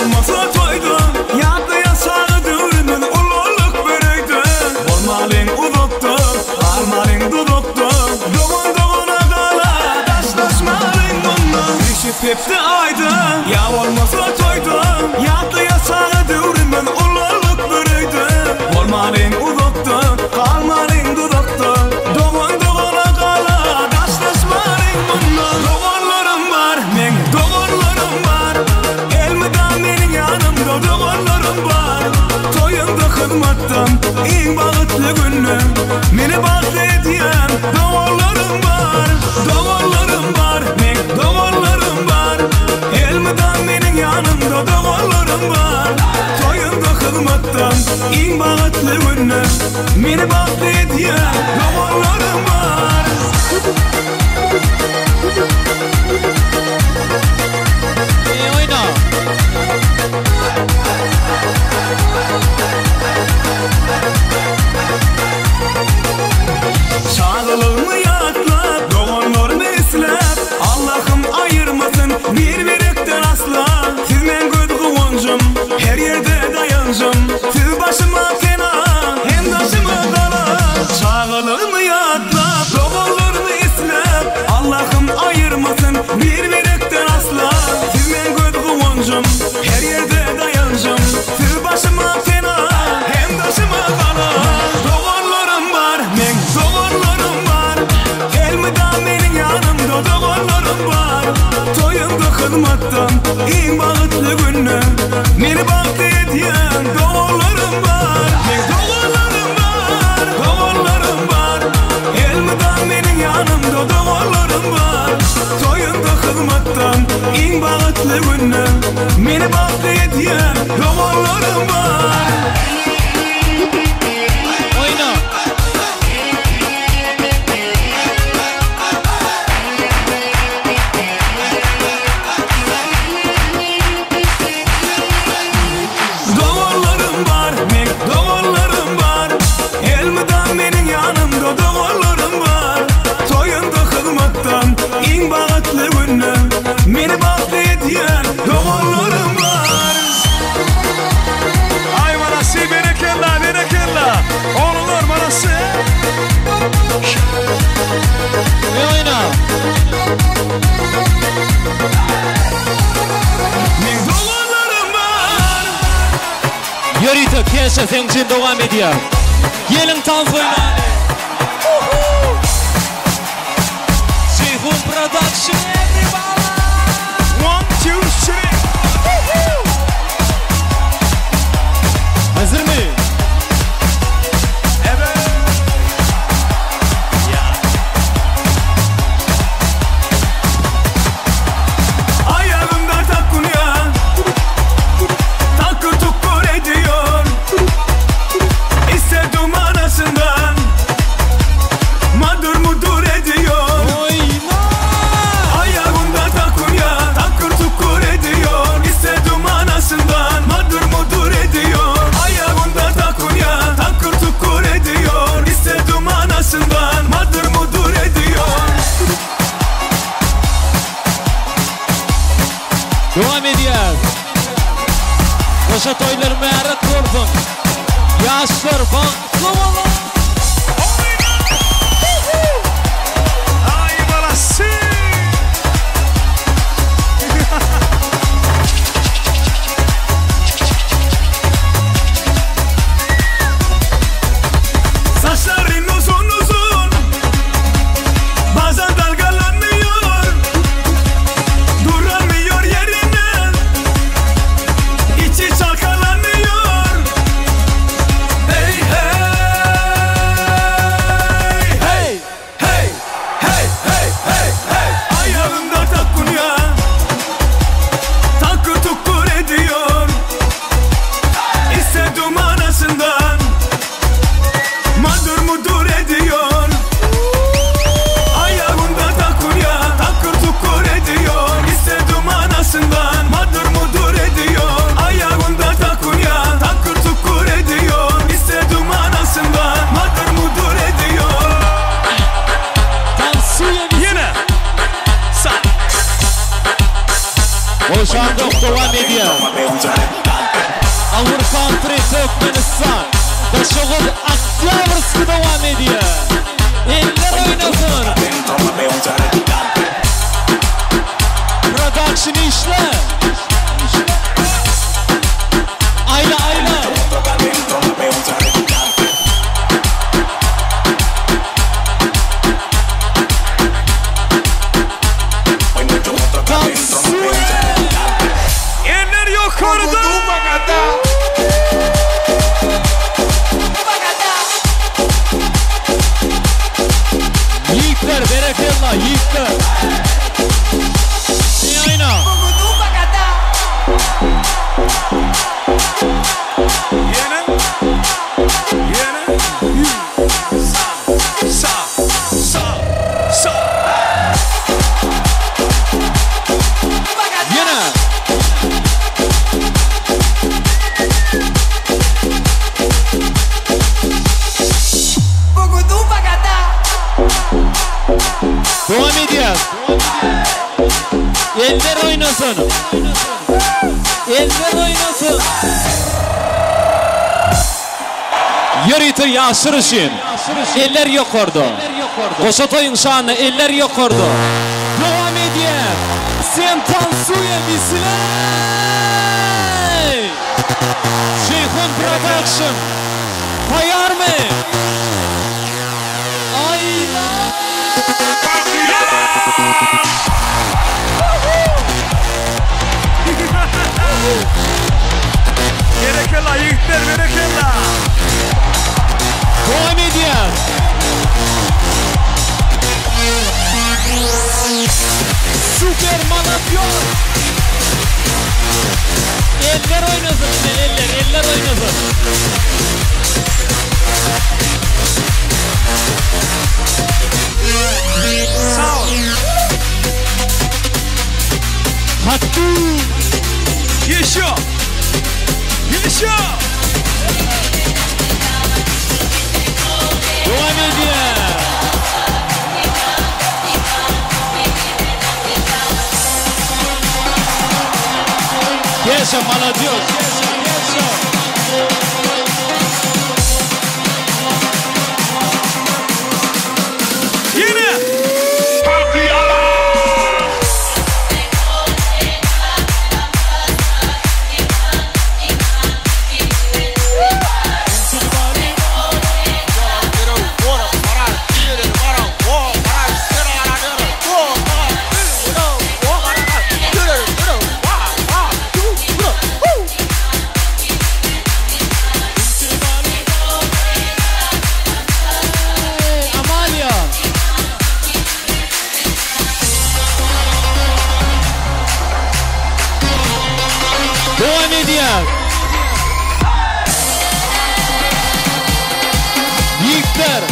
olmasa toyda Yadı yasağı dövrimin ululuk böreydi Olmalın udukta, almalın dudukta Doğun doğuna kala, taşlaşmalın bundan Düşüp hepsi aydı Ya olmasa toyda Yadı yasağı dövrimin ululuk böreydi Olmalın udukta, almalın dudukta Doğun doğuna kala, taşlaşmalın bundan Doğanlarım var, men doğanlarım var Elmeden benim yanımda doğanlarım var Toyunda hizmattan en bağıtlı günüm Beni bağlı ediyen doğanlarım var Doğanlarım var, men doğanlarım var Elmeden benim yanımda doğanlarım var Toyunda hizmattan en bağıtlı günüm Beni bağlı ediyen doğanlarım var Oyna. Çağrılığımı yatlap, doğanlarımı islap Allah'ım ayırmasın bir birikten asla Siz men göz kıvancım, her yerde dayancım Siz başıma fena, hem taşıma dala Çağrılığımı yatlap, doğanlarımı islap Allah'ım ayırmasın bir birikten asla Siz men göz kıvancım, her yerde dayancım Siz başıma fena, hem taşıma dala Doğanlarım var, men doğanlarım var Elmeden benim yanımda doğanlarım var Toyunda hizmattan en bağıtlı günüm Beni bağlı ediyen doğanlarım var Men doğanlarım var, doğanlarım var Elmeden benim yanımda doğanlarım var Toyunda hizmattan en bağıtlı günüm Beni bağlı ediyen doğanlarım var Oyna. Doğanlarım var, men doğanlarım var Elmeden benim yanımda doğanlarım var Toyunda hizmattan en bağıtlı günüm Beni bağlı ediyen doğanlarım var Ay manası berekella, berekella Oğullar manası Oyna. Men doğanlarım var Yörüytü keşe sen için devam ediyor. Gelin dans oynayın. Ceyhun Production everybody. 1, 2, 3 Hazır mı? Evet Ayağımda takunya Takır tukur ediyor İstedim anasından Madur mudur ediyor Ayağımda takunya Takır tukur ediyor İstedim anasından Madur mudur ediyor Ayağımda takunya Takır tukur ediyor İstedim anasından Madur mudur ediyor Devam ediyor. Koşa toylar merak olsun. Yaşlar baklı olun. Ay balası Saçların uzun uzun Bazen dalgalanıyor Duramıyor yerinden İçi çalkalanıyor Hey hey ediyor. Avrupa Country Türkmenistan. Koşuğuz Oktyabrski devam ediyor. Eller oynasın. Production işle. Ayla. Eller yukarıda. Yiğitler, berekallah, yiğitler. İyi oyna. Devam ediyoruz. Eller oynasın. Eller oynasın. Yürütü yaşırışın. Eller yok orada. Koşatoyun şanı eller yok orada. Devam ediyor. Sen tansuya misiley. Şeyhun Production. Koyar mı? Ayla. Berekella yiğitler, berekella. Devam ediyor. Süperman atıyor. Eller oynasın, eller oynasın. Sağ ol. Hattı. Yaşa. Devam ediyor. Yaşa, молодежь. Yine. Devam ediyor. Yiğitler.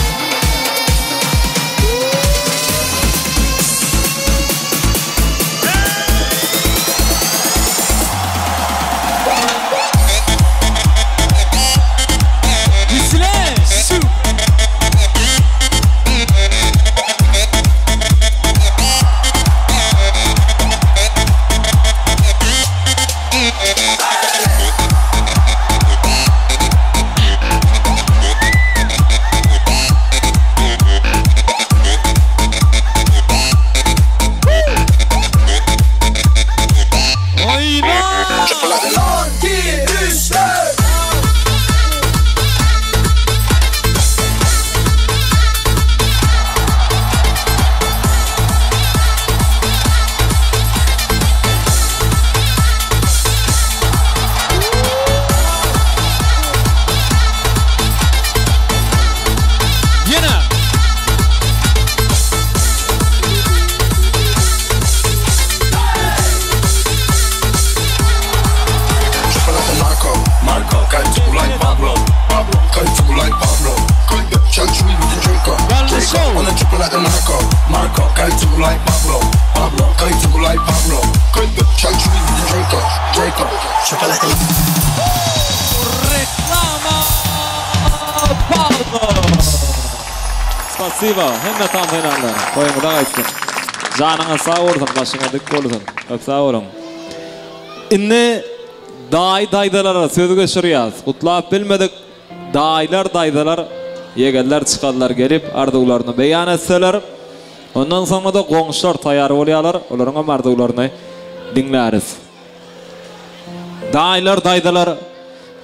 Спасибо. Hem tam finaller. Koyumudan açsın. Canına sağ olsun, başına dik olsun. Çok sağ olun. Inne daydalara sözü geçiriyoruz. Kutlap bilmedik. Daydalar yegeller çıkarlar gelip ardıqlarını beyan etseler. Ondan sonra da qoğuşlar tayar oluyorlar. Onların ardıqlarını dinleriz. Daydalar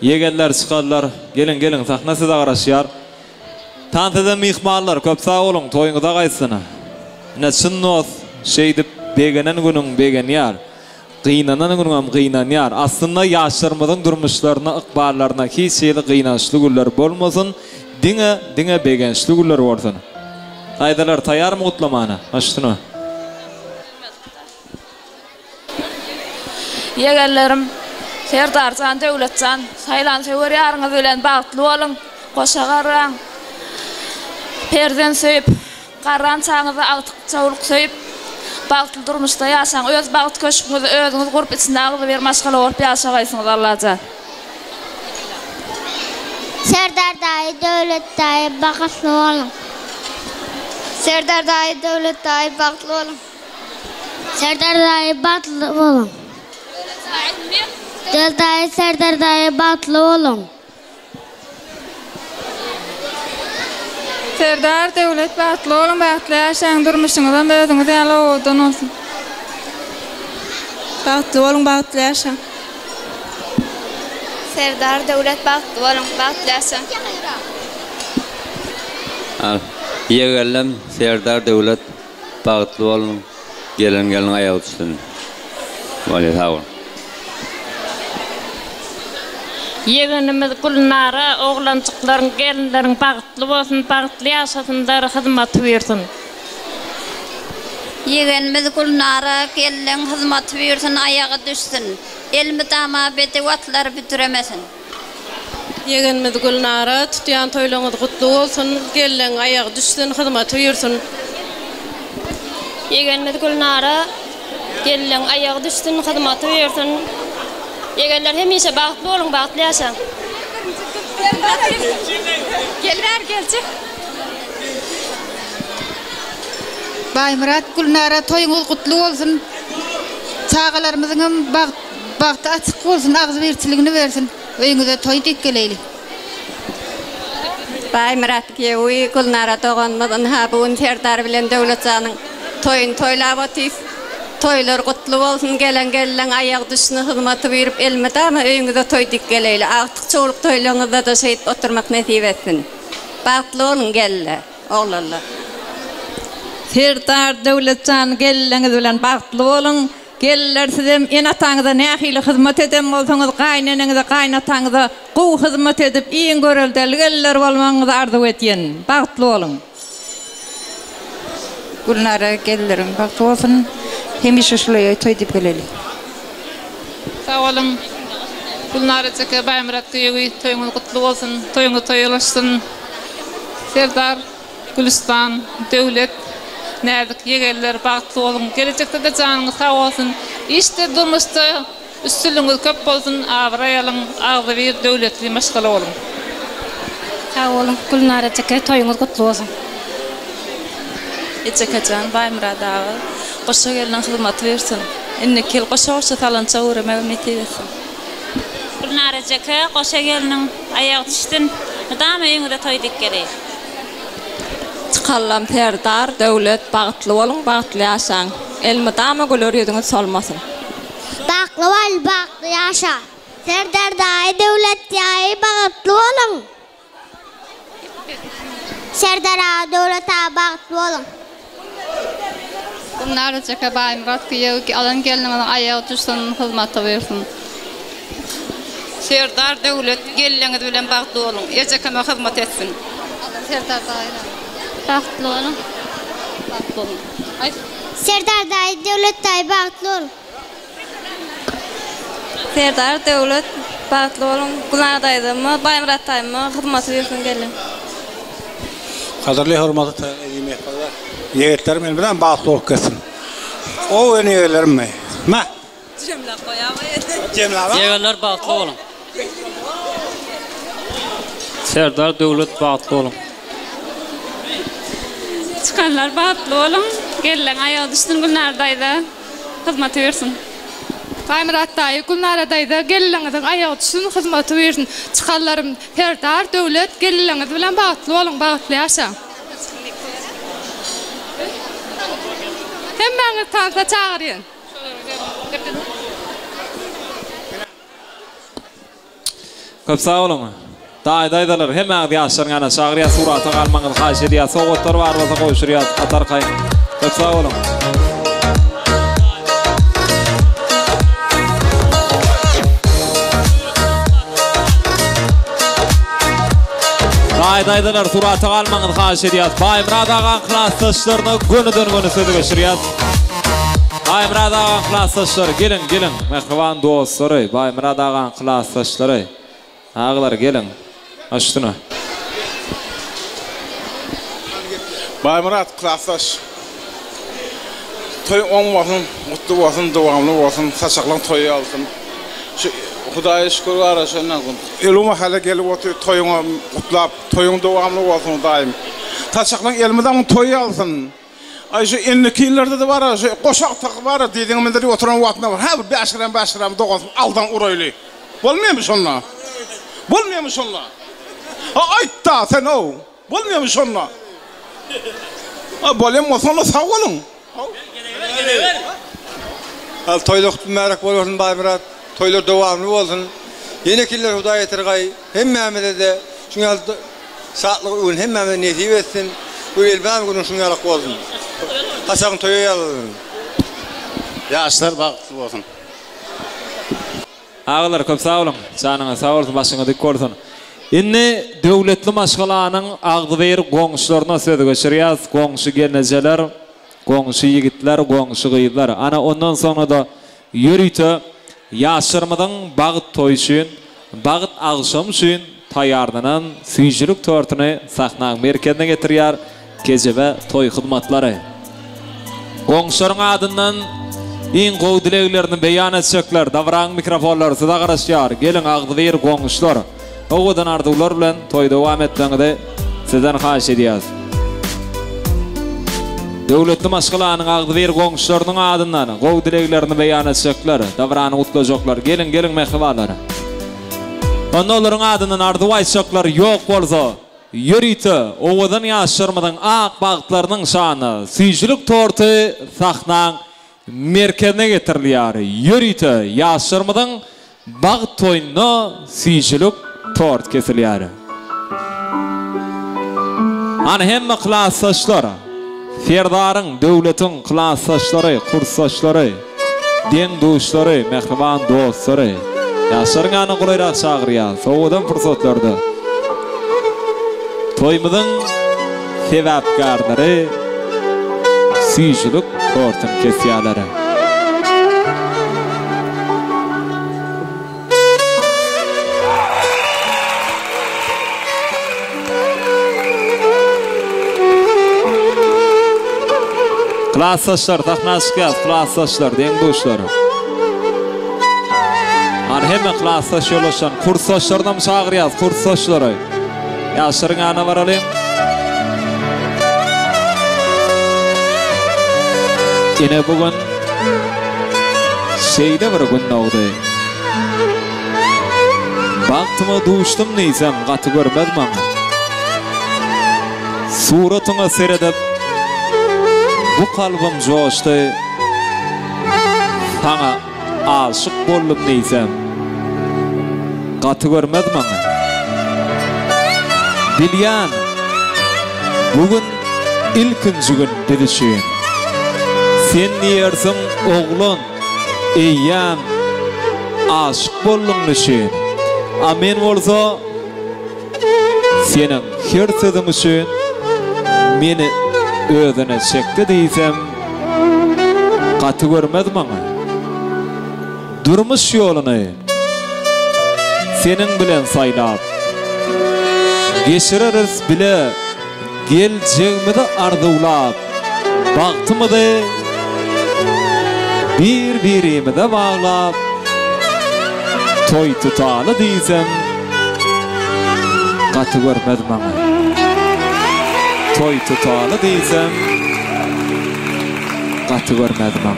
yegeller çıkarlar. Gelin sahnası da qarashýar. Tantada mihmallar köp sağ olun. Toyuňyza gaýsyna. Näçinnos şeydip begenen günüň begenýär. Gıynanan günüm gıynanýar. Aslında yaşlarımızın durmuşlarına, ıkbarlarına ki şeyde gıynaşlı güller bolmasın, dine begençli güller bolsun. Aydalar tayar mı kutlamana? Açtın Yegerlerim, Serdarcan, Döwletcan, saylan sewer ýaryňyz bilen bagtly bolun, goşagaran, perden söýüp, garran çaňyzy agtyk çawluk söýüp, bagtly durmuşda ýaşaň, öz bagt köşküňizi özüňiz gurup içinde agyzy bir maşgala bolup ýaşaýsyňyz Allaha. Serdar daýy, döwlet daýy, bagtly bolun. Serdar daýy, döwlet daýy, bagtly bolun. Serdar daýy, bagtly bolun. Döwlet daýy, Serdar daýy, bagtly bolun. Serdar döwlet bagtly bolun, bagtly ýaşaň, durmuşyňyzdan özüňiz ýaly odan olsun. Bagtly bolun, bagtly ýaşaň. Serdar döwlet bagtly bolun, bagtly ýaşaň. Yegerlem Serdar döwlet bagtly bolun, gelen aýagy düşsün. Wala sağ ol. Yegenimiz Gulnara, oğlançıkların, gelinlerin bagtly bolsun, bagtly ýaşasynlar, hyzmat bersin. Yegenimiz Gulnara, gelinlerin hyzmat bersin, aýagy düşsün. Elmi tama beti watlar bitiremesin. Yegenimiz Gulnara, tutýan toýlaryňyz gutly bolsun, gelinlerin aýagy düşsün, hyzmat bersin. Yegenimiz Gulnara, gelinlerin aýagy düşsün, hyzmat bersin. Yegenler hemişe bagtly bolun, bagtly ýaşaň. Gelçik. Baymurat Gulnara toýuňyz gutly bolsun. Çağalarymyzyň bagty açyk bolsun, agzy berçiligini bersin. Öýüňize toý dikkeleyli. Baymurat gewi Gulnara toganmadan ha bugün Serdar bilen Döwletjanyň toýun toýlap otyp. Toylar gutly bolsun, gelen aýagy düşsün, hyzmaty berip elmedama öýüňize toý dikkeleyli. Agtyk çoğuluk toýlaryňyzda da şeýit oturmak nasip etsin. Bagtly bolun gelle, oglanlar. Serdar Döwletjan gelleňiz bilen bagtly bolun. Geller sizem enataňyza nähili hyzmat eden bolsaňyz, gaýnanyňyza, gaýnataňyza gowy hyzmat edip, iň göreldeli geller bolmaňyzy arzu etýän. Bagtly bolun. Gulnara gellerin bagtly bolsun. Hemişe şulay toy dip geleli. Sağ olun. Gulnara çeke Baymurat gewi toýuňyz gutly bolsun, toýuňyz toýulaşsyn. Serdar, Gülistan, Döwlet, näzik yegerler bagtly bolun. Gelecekde de janyňyz sag bolsun. İşte durmuşda üstünlüğünüz köp bolsun, awraýalyň, agzy bir döwletli maşgala bolun. Sağ olun. Gulnara çeke toýuňyz gutly bolsun. Ýetjekjan Baymurat ağa, goşa gelen hyzmat bersin. Inni kel goşa talança öwreme metedsin. Gulnara çeke goşa geliniň aýagy düşsün, dama öýüňize toý dikkeleyli. Çıkallam Serdar döwlet bagtly bolun, bagtly ýaşaň. Elmi dama göler ýüzüňiz solmasyn. Bagtly bol, bagtly ýaşa. Serdar daýy, döwlet daýy, bagtly bolun. Serdar ağa, döwlet ağa, bagtly bolun. Gulnara çeke Baymurat gewi alan geliniň aýagy düşsün, hyzmat bersin. Serdar döwlet gelleňiz bilen bagtly bolun, ýeçekeme hyzmat etsin. Serdar daýy. Bagtly bolun. Bagtly bolun. Serdar daýy, döwlet daýy, bagtly bolun. Serdar döwlet bagtly bolun, Gulnara daýdymy, Baymurat daýdymy, hyzmat bersin gelen. Hazırlı hürmetli yemeklerde yeğetler men bilen bagtly bolup ketsin. O öňe gelermi? Ma. Cemla koýaby. Cemla. Yegerler bagtly bolun. Serdar döwlet bagtly bolun. Çıkanlar bagtly bolun, gelen aýagy düşsün, Gulnara daýda hyzmat bersin. Baymurat dayı, Gülnara dayı da gelleňiziň aýagy düşsün, hyzmaty bersin. Çykallarym Serdar Döwlet gelleňiz bilen bagtly bolun, bagtly ýaşaň. Hemmeňiz tansa çagyryn. Köp sağ olun. Daydalar hemmeňiz ýaşaryňa çagyrýa suraty almaňyz haýş edýär. Sowgatlar bar bolsa goýşurýar atar kaýyn. Köp sağ olun. Daydalar suraty almaňyz haýş edýär. Baýmurad agan klassdaşlaryny gönüden-göne sözi geçirýär. Baýmurad agan klassdaşlar gelin. Mehriban dostlary, Baýmurad agan klassdaşlary. Ağlar gelin. Aşdyna. Baýmurad klassdaş. Toy on bolsun, mutlu bolsun, dowamly bolsun, saçaklan toy alsın. Şu Hudaýa şükür garaşandan. Elum hale gelip oturup toyuňa gutlap, toyuň dowamly bolsun daim. Saçaklan elmeden toy alsın. Ay şu enlikilerde de var, şu qoşak takyp var, diýdiňimde oturan wagtna var. Ha 5 gram 9 aldan uraýly. Bolmaýmy şonla? Bolmaýmy şonla? Aýtda sen o. Bolmaýmy şonla? Bolem olsa sağ olun. Al toyluk merak bolsun Baýmurad. Toylar dowamly bolsun. Ýene killer Hudaýa tergay hemmämede de şuňal saatlyk öň hemmäme nesip etsin. Bu elbam günüň şuňalyk bolsun. Haçan toýaýalyn. Ýaşlar bagtly bolsun. Ağlar köp sağ olun. Janyňa sağ bolsun, başyňa dik bolsun. Inni döwletli maşgalanyň agdyber goňşularyna söz geçirýär. Goňşy gelnejeler, goňşy ýigitler, goňşy gyýlar. Ana ondan soňra da ýörüýte ýaşarmadan bagyt toý üçin, bagyt agşam üçin taýýarlanan süýjülük tortuny sahnaň merkezine getirýär. Gejebe toý hyzmatlary. Goňşlaryň adyndan iň gowy dileglerini beýan etsekler. Davran mikrofonlary syda garaşýar. Gelin agdyber goňşlar. Owadan ardular bilen toý dowam etdiňizde sizden haýş edýäs. Döwletli maşgalanyň agdyber goňşlarynyň adyndan gowy dileglerini beýan etsekler. Davrany gutlajaklar. Gelin mehribanlar. Onda olaryň adyndan ardy aýtjaklar ýok bolsa, ýörüýte owadan ýaşarmadan ak bagtlarynyň şany süýjülük torty sahnaň merkezine getirilýär. Ýörüýte ýaşarmadan bagyt toýunyna süýjülük tort kesilýär. Ana hemme klassdaşlar, Serdaryň, döwletiň klassdaşlary, kursdaşlary, deň dostlary, mehriban dostlary, ýaşaryňa gulaýrak çagyrýar. Sowadan fursatlarda toýmyzyň sebäpkärleri süýjülük tortyny kesýärler. Klassdaşlar, taxnaşyk, klassdaşlar, deň dostlary. Ana hemme klassdaş ýolaşan kursdaşlardan çagyrýar, kursdaşlary. Ýaşaryňa baralyň. Ine bugün şeýde bir gün dogdy. Bagtyma duşdum neýsem, gaty görmedimem. Suratyňa seredip bu kalbim joşdy. Sana aşyk boldum neýsem, gaty görmedimem. Bilýän, bugün ilkinji gün dilişin. Sen diýersiň oglun, eýýän, aşyk boldum düşin. A men bolsa, seniň her sözüň üçin meni özüne çekdi diýsem, gaty görmedimem. Durmuş ýoluny seniň bilen saýlap, geçireriz bile geljegimde ardulap, bagtymydy bir-birimize baglap, toy tutaly diýsem, gaty görmedimem. Toy tutaly diýsem, gaty görmedimem.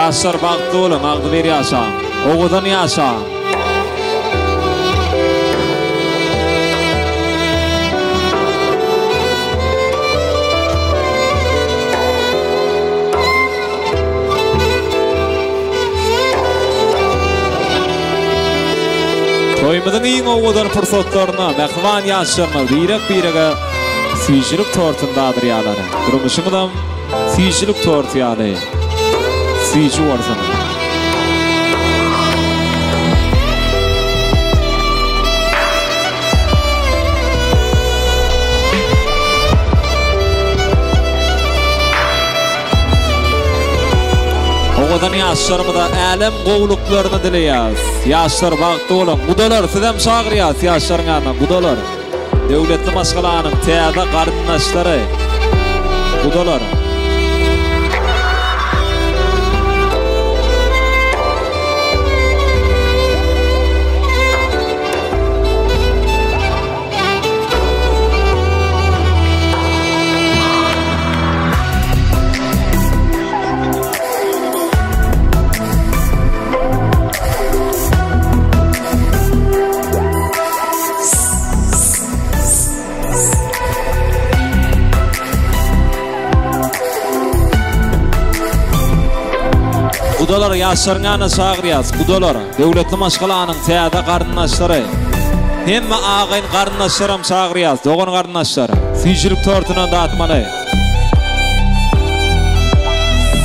Yaşlar bagtly bolan, agdy bir yaşa. Ogudan yaşa. Toymudun iň ogudan fursatlaryna, mehman yaşlarına birek-birege süýjülük tortundadyr ýalary. Durmuşyňyzam süýjülük tortu ýaly. Süýjü bolsa. Ogudan yaşlarımda älim gowluklaryny dileýäs. Yaşlar bagtly bolan. Gudalar sizem şagyrýas yaşlaryňa, gudalar. Döwletli maşgalanyň täze garyndaşlary. Gudalar. Gudalar yaşlarına şagyrýas, gudalar. Döwletli maşgalanyň täze garyndaşlary. Hemme agyn garyndaşlarym şagyrýas, dogan garyndaşlary. Süýjülük tortunan datmaly.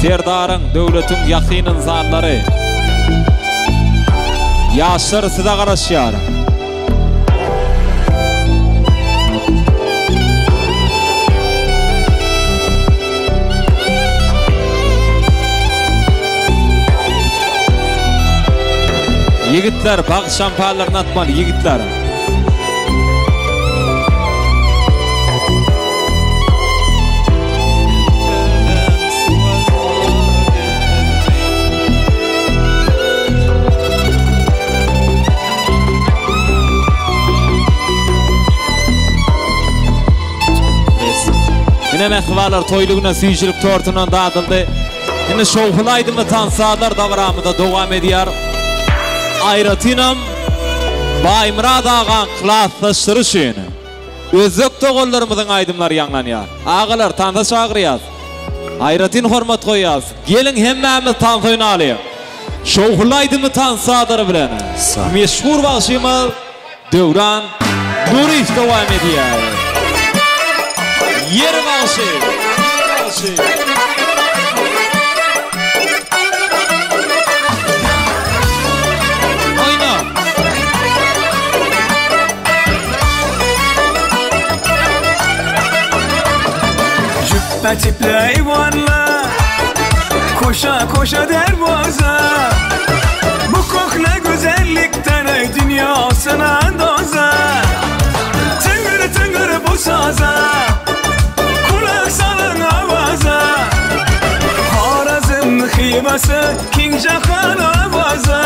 Serdaryň, döwletiň ýakyn insanlary. Yaşlar size garaşýar. Yigitler, bag şampalarını atmalı, yigitler. Yine mehvalar toyluguna süýjülük tortunan dadyldy. Yine şowhulaydymy tansalar dawramyda dowam edýär. Aýratynam Baýmurad agan klasslaşdyrýşyny. Özekde gollarymyzyň aýdymlary ýanglanýar. Agalar tanda şagyrýas. Aýratyn hormat goýýas. Gelin hemmämiz tanda oýnalyk. Şowhulaydymy tansadary bilen. Meşhur bagşymyz Döwran Nuriýew dowam edýär. Yer bagşy. Tipli eyvanla koşa koşa derboza. Bu kok ne güzellikten ey dünyasına doza. Tıngır tıngır bu saza, kulak salın avaza. Harazım hibası King Jahan avaza.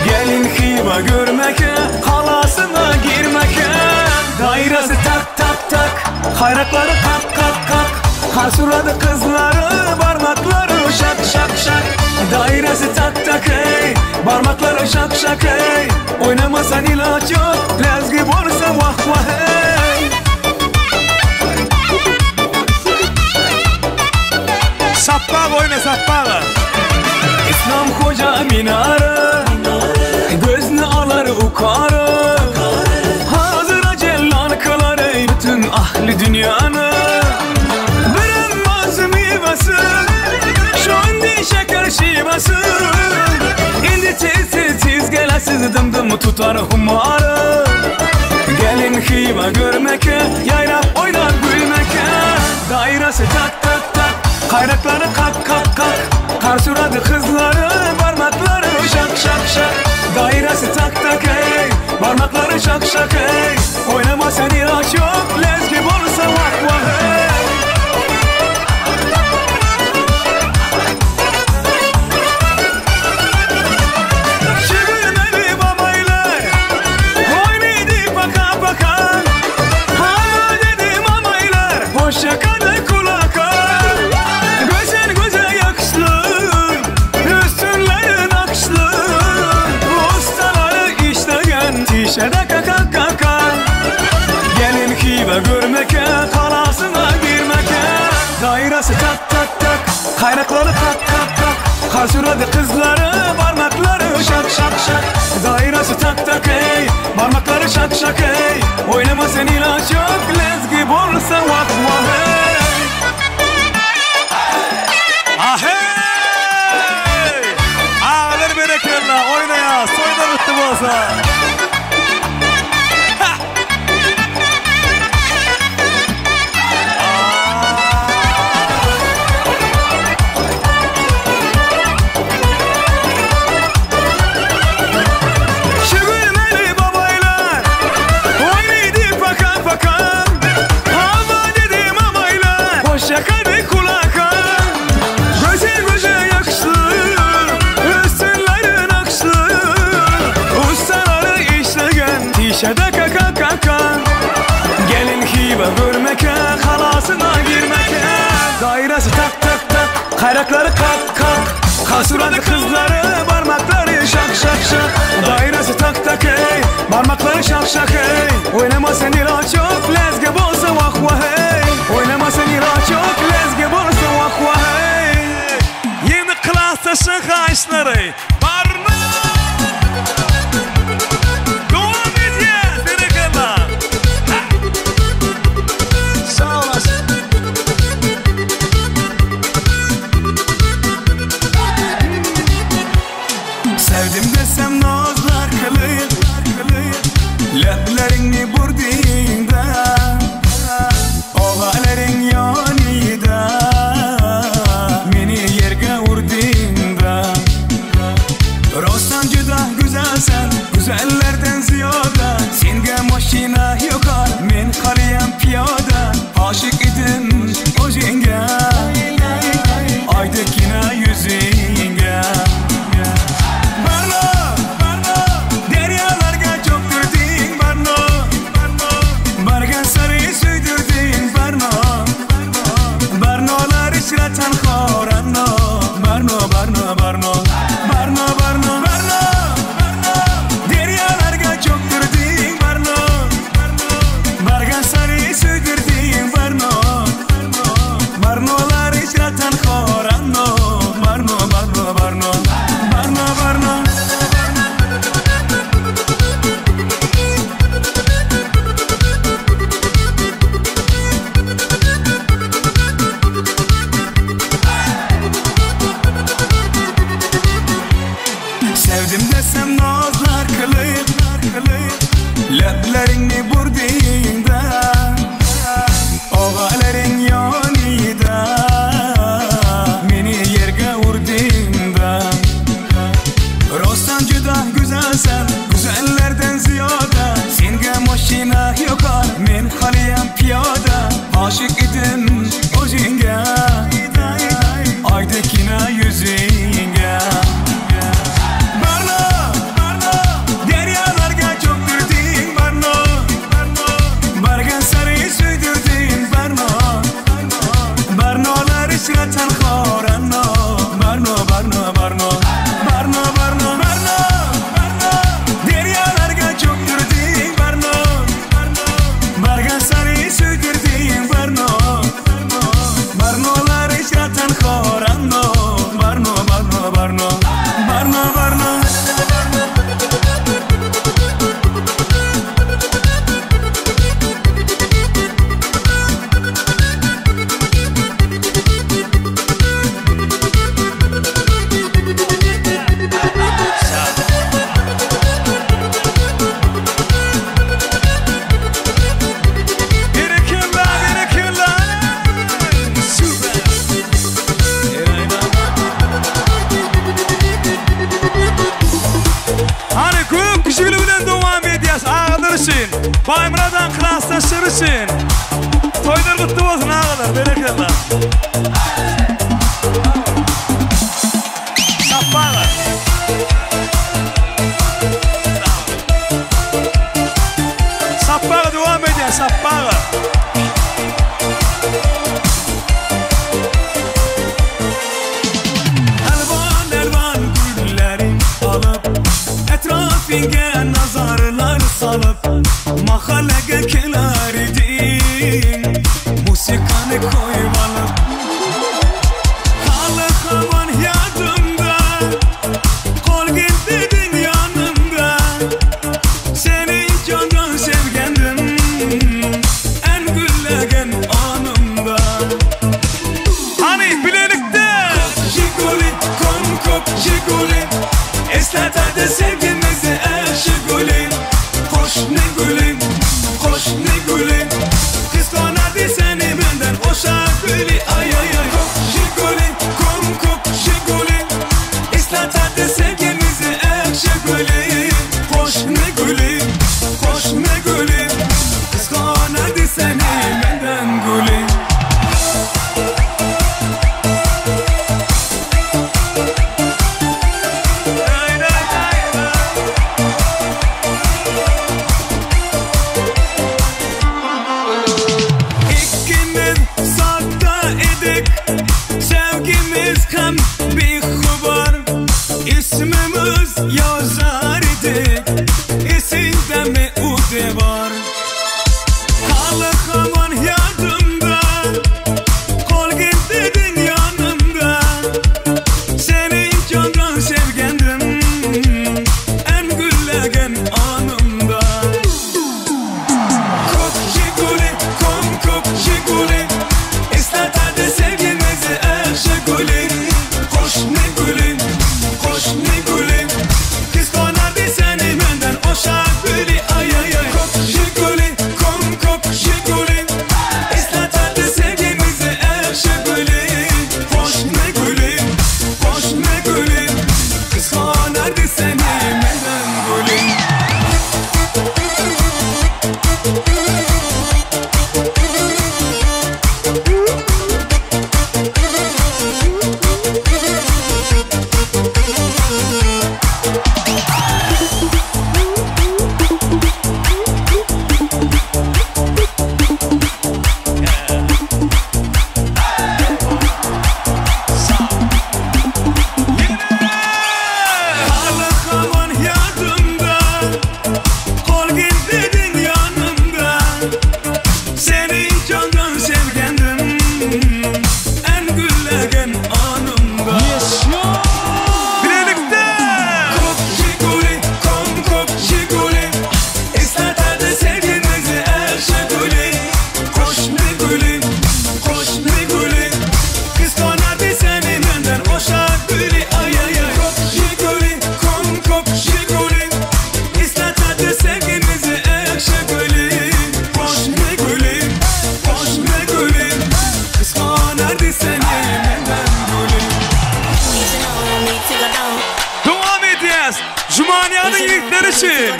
Gelin hiba görmeke, halasına girmeke. Dairesi tak tak tak, hayrakları kak kak kak. Hasuradı kızları, parmakları şak şak şak. Dairesi tak tak ey, parmakları şak şak ey. Oynamasan ilaç yok, lezgi bolsa vah vah ey. Sappak oyna sappak. İslam koca minarı, gözünü alar ukarı. Hazıra cellan kılar ey bütün ahli dünyanı. Indi tez gelesiz dım tutar humarı. Gelin hiba görmeke, yayrap oynar gülmeke. Dairesi tak tak tak, hayrakları kak kak kak. Karsuradı kızları, parmakları şak şak şak. Dairesi tak tak ey, parmakları şak şak ey. Oynama sen ilaç yok, lezgi bolsa vah vah ey. Dairesi tak tak tak, kaynakları tak tak tak. Karşıladı kızları, parmakları şak şak şak. Dairesi tak tak ey, parmakları şak şak ey. Oynama seninle çok lezgi bolsa vak vak hey. Ahey! Ağlar berekella, oyna ya, soydan ıttı bolsa. Şada kaka kaka gelin hibe görmeke halasına girmeke dairesi tak tak tak kayrakları kak kak kasuradı kızları parmakları şak şak şak dairesi tak tak ey parmakları şak şak ey oynama seni la çok lezge bolsa vah vah hey oynama seni la çok lezge bolsa vah vah hey yeni klastasın kaşları barna Sevdim desem nazlar kılıyım Leblerini burdayında Oğalerin yanıydı Meni yerge vurdayında Rostancı da güzelsen Güzellerden ziyada Senge maşina yokar Men kariyem piyada Aşık idim o jenge Aydakine yüzünge Tan khorano barno barno barno barno barno barno deryalarga çöktürdün barno bargan sari sürdürdün barno barnolar içratan khorano barno barno barno barno barno Sevdim desem nazlar kılıyım Leblerini burdayında Oğalerin yanıydı Meni yerge vurdayında Rostancı da güzelsen Güzellerden ziyada Senge maşina yokar Men haliyem piyada Aşık idim o jenge Aydakine yüzünge Tan khorano barno barno barno barno barno barno deryalarga çöktürdün barno bargan sari sürdürdün barno barnolar içratan khorano barno barno barno barno barno Baymradan klaslaşır için Toylar kutlu olsun ağalar berekeler Sappağı Sappağı devam edin sappağı Elvan elvan güllerin alıp Etrafine nazarlar salıp Mahallega kelar edin Musikanı koymalı seni menden gülüm. Devam edeceğiz. Cumaniyanın yiğitleri için.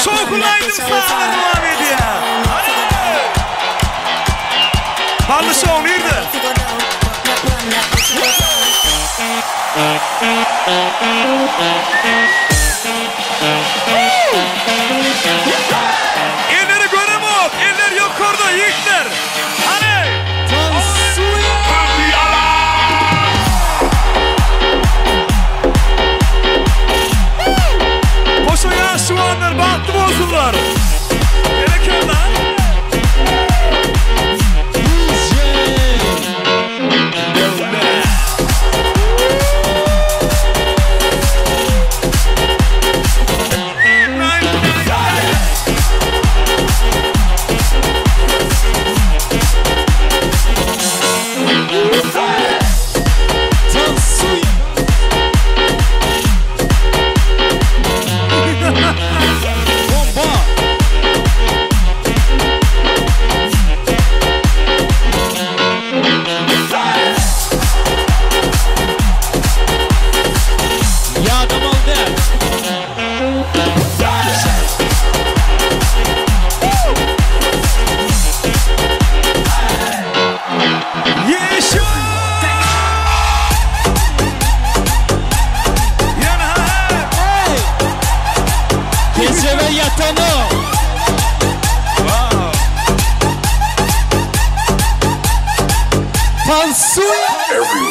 Şokulaydım sağına devam ediyor. Hadi. Parlı şov nerede? Elleri göremok. Eller yok orada yiğitler. Hadi. Koşuya şu anlar baktı bozullar. Gerekiyor lan.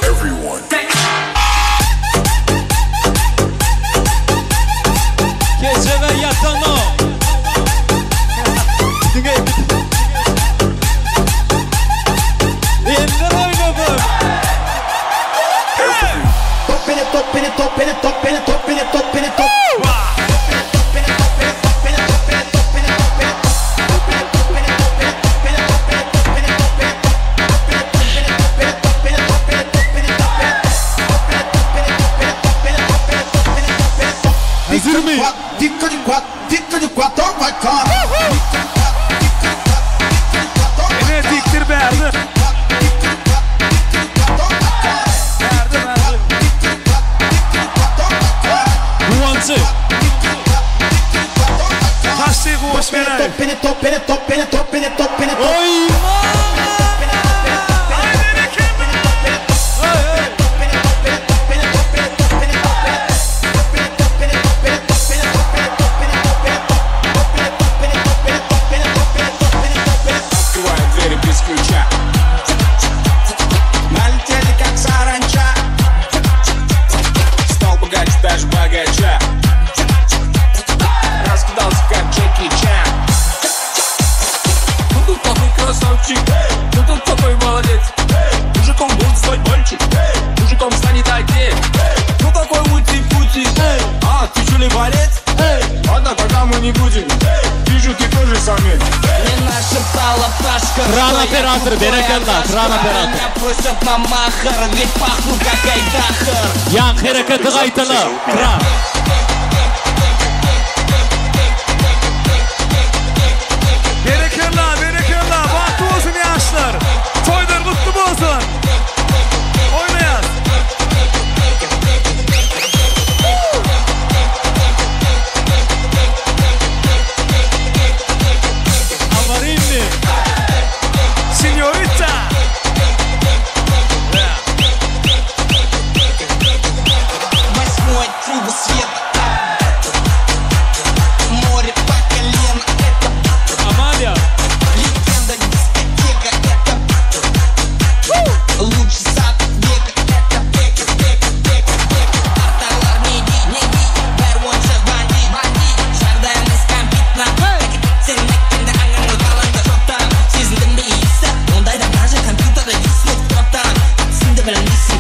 Everyone. Gece ve yatan o. Eller oynadım. Top in it, top in it, top in it, top in it, top in it, top in it, top. Dica de quatro, vai cá. Yine diktir berdi. Nuansı. Taşlı koş veren. Top in it, top in it, top in it, top in it, top in it. Oy. Кран оператор, берекелла, кран оператор. Просят на махар, ведь пахну как айдахар. Yan hareketi kaytalı. Kran. Berekella, berekella. Bahtı olsun yaşlar. Toylar mutlu olsun. Oynayın. Amarilli. Signorita. Восьмой кругосвет. Море по колено. Это Амалия. легенда, дискотека. Это лучший сад века. Это бека, бека, бека, бека. Арталар неги, неги. Бәрвон шах банди, банди. Жағдайымыз компитна. Сен меккенде аңыңды қаланды жоқтан. Сезіндім бе иісі. Ондайда даже компьютерді естіліп топтан. Түсінді білмейсің.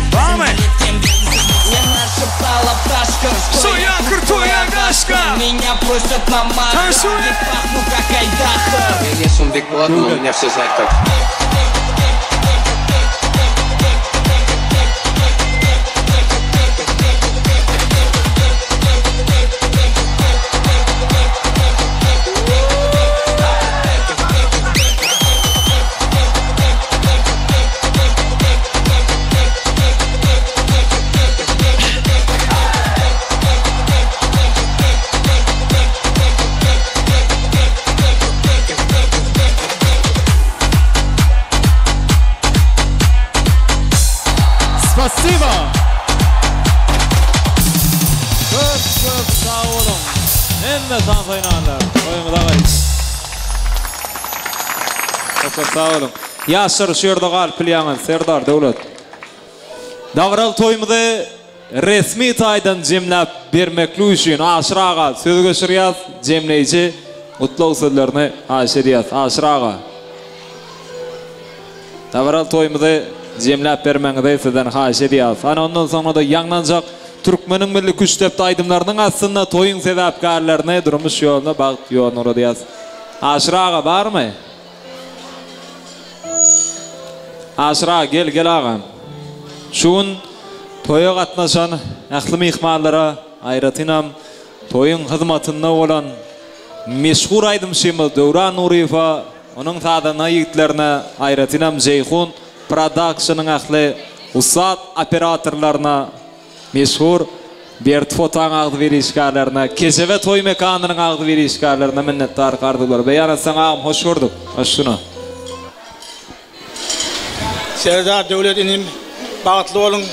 Я нашептала пташка. Суя, крутая гашка. Меня просят на махар. Ведь пахну как айдахар. Я несу бигбот, но у меня все знают как. Spasibo. Çok sağ olun. Emme tanfaynalar. Oyunda qayıt. Çok sağ olun. Yaşar şurada qalıp bilýän Serdar Döwlet. Davral toýumyzy resmi taýdan jemläp bermekli üçin aşyraga söz geçirýär jemleýici mutlu sözlerini aşyrýar aşyraga. Davral toýumyzy jemläp bermeňizi sizden haýyş edýär. Ana ondan soňra da ýaňlanjak Türkmeniň milli güç dep aýdymlarynyň aslynda toýuň sebäpkärlerini durmuş ýoluna bagyt ýoluna uradýar. Aşyraga barmy? Aşra gel ağam. Şun toya gatnaşan ähli mehmanlara aýratynam toyun hyzmatynda bolan meşhur aýdymşymyz Döwran Nurifa onuň taýdana ýigitlerine aýratynam Jeyhun Production'yň ähli usat operatorlaryna meşhur Bert Fotan agdy berişgärlerine Kesebe toy mekanynyň agdy berişgärlerine minnetdar gardylar. Beýan etseň ağam hoş gördük. Aşuna Serdar Döwlet inim bagtly bolun.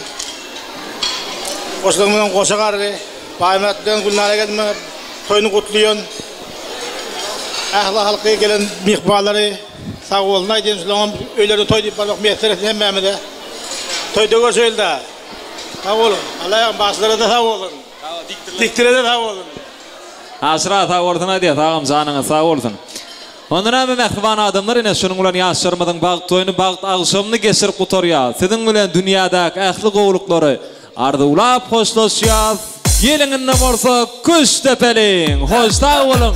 Goşlygymyň goşagary, paýmatdan gulnara gelme, toýuny gutlaýan. Ähli halky gelen mehmanlary sag bolun aýdym, şoňam öýlerde toý diýip barmak meselesi hemmemide. Toýda göçeldi. Sag bolun. Allahyň başlary da sag bolun. Diktirede de sag bolun. Aşra sag bolsun aýdýar, sagam janyňa sag bolsun. Ondan hem mehriban adamlar ine şunun bilen ýaşarmadyň bagyt toýuny bagyt agşamny geçirip gutarýar. Siziň bilen dünýädäki ähli gowluklary arzuulap hoşlaşýar. Ýeliňinde bolsa köş tepeliň. Hoşda bolun.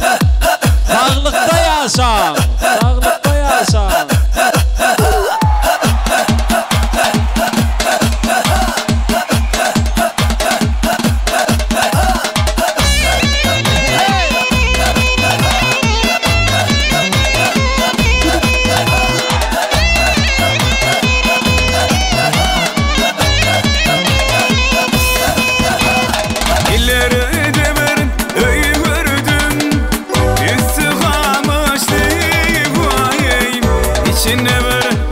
Saglykda ýaşaň. Saglykda ýaşaň. Never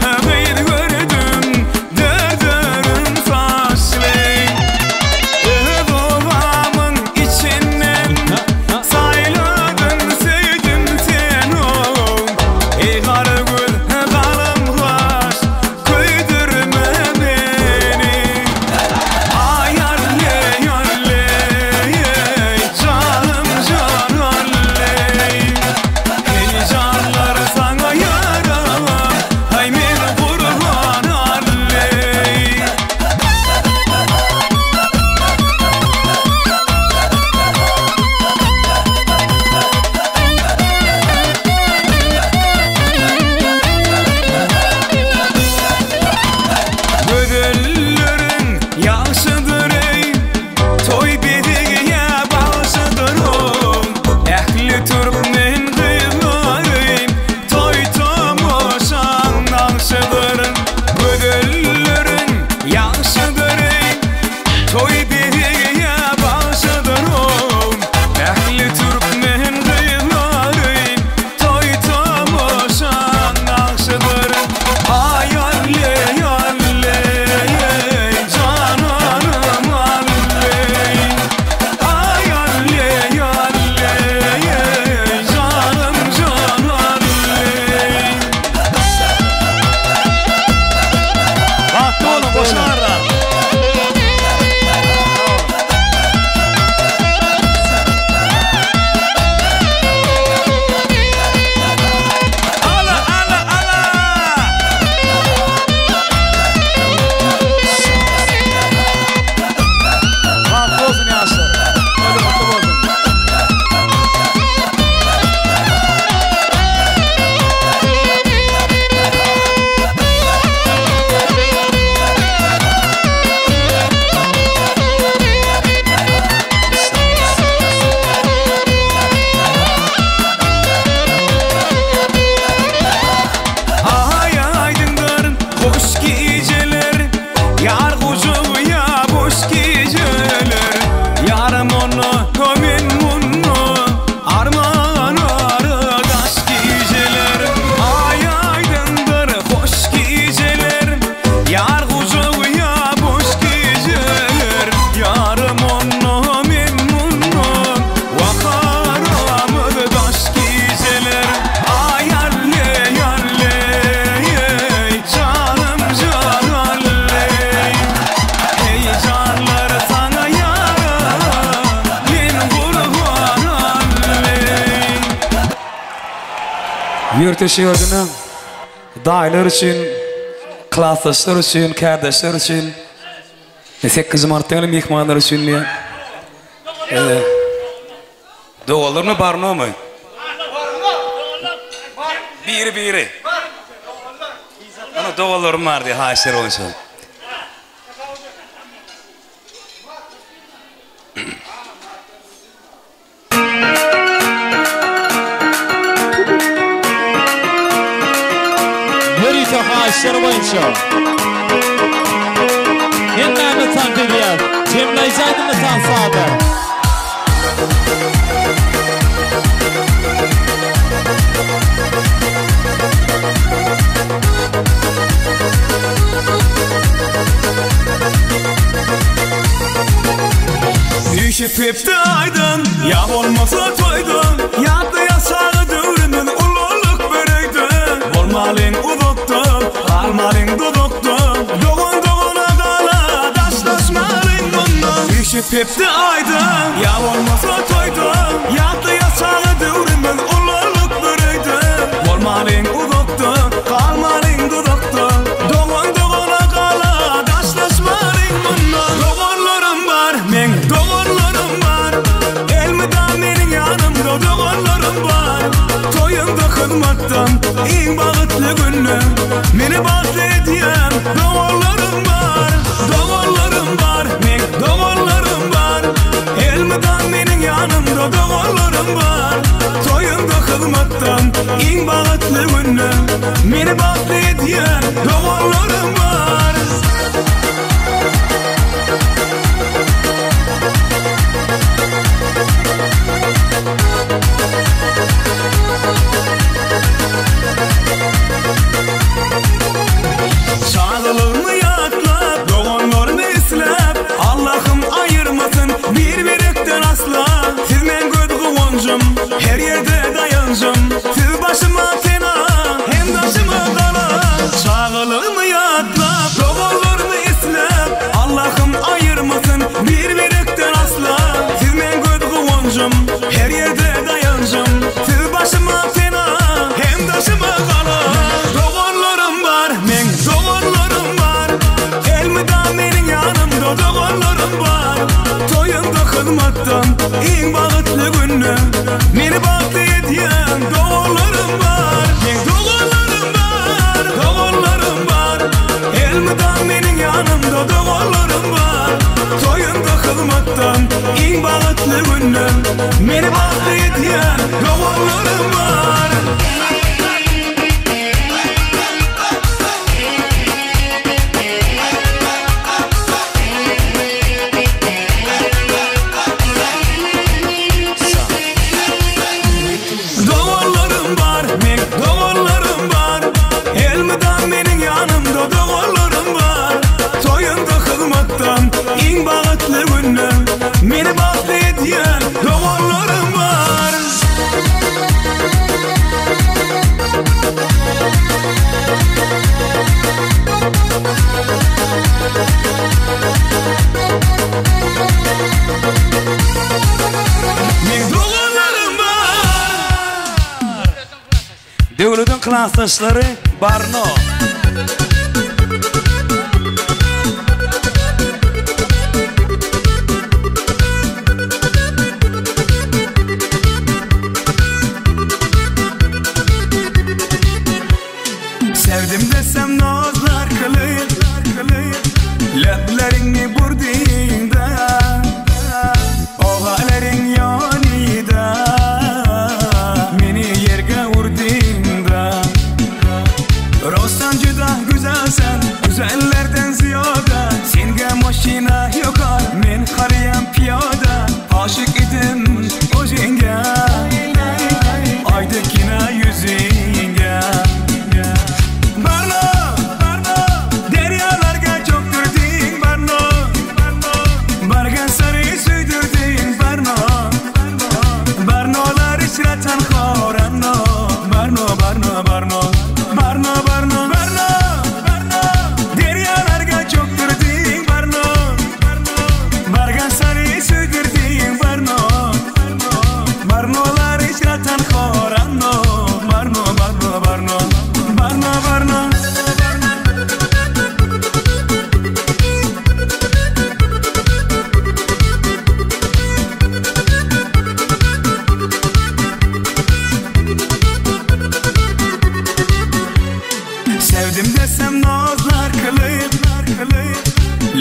Yurtdaşlarına, dayılar için, klassdaşlar için, kardeşler için, 8 Mart'ta mehmanlar için ne? Doğallar mı barno mu? Biri. Ama doğallar mı vardı? Haşer olsun. Haşer boyunca. Yeniden tanıdığım, cemleyeceğini tanısadı. Düşüp hepti aydın, ya olmasa toydun. Yattı yasağı dövrümün ululuk böreydin. Olmalın uduktun, kalmalın duduktun. Doğuna dala, daşlaşmalın bundan. Düşüp hepti aydın, ya olmasa toydun. Yattı yasağı dövrümün ululuk böreydin. Olmalın uduktun, kalmalın duduktun. Doğuna dala, daşlaşmalın bundan. Doğullarım var, men doğullarım var. Elmiden menin yanımda doğullarım var. Toyunda hizmattan, en bağıtlı günüm. Meni bağlı ediyen doğullarım var. Doğullarım var, men doğullarım var. Elmeden menin yanımda doğullarım var. Toyunda hizmattan, en bağıtlı günüm. Meni bağlı ediyen doğullarım var. Çağılımı yatlap, doğanlarını islap. Allah'ım ayırmasın bir-birikten asla. Siz men gödü oncum, her yerde dayancım. Siz başıma fena, hem daşıma dala. Çağılımı yatlap, doğanlarını islap. Allah'ım ayırmasın bir-birikten asla. Siz men gödü oncum, her yerde dayancım. Siz başıma fena, hem daşıma dala. Doğanlarım var, men doğanlarım var. Elmiden menin yanımda doğanlarım var. Toyunda hizmattan, en bağıtlı günüm. Meni bağlı ediyen doğanlarım var. Men doğanlarım var, doğanlarım var. Elmiden menin yanımda doğanlarım var. Toyunda hizmattan, en bağıtlı günüm. Meni bağlı ediyen doğanlarım var. Doğullarım var, men doğullarım var. Elmeden menin yanımda doğullarım var. Toyunda hizmattan, en bağıtlı günüm. Meni bağlı ediyen doğullarım var. Men doğullarım var. Devletin klassdaşları barno. Sevdim desem nazlar kılıyır. Leplerini burdinda, oğalerin yanida. Meni yerge urdinda. Rostan juda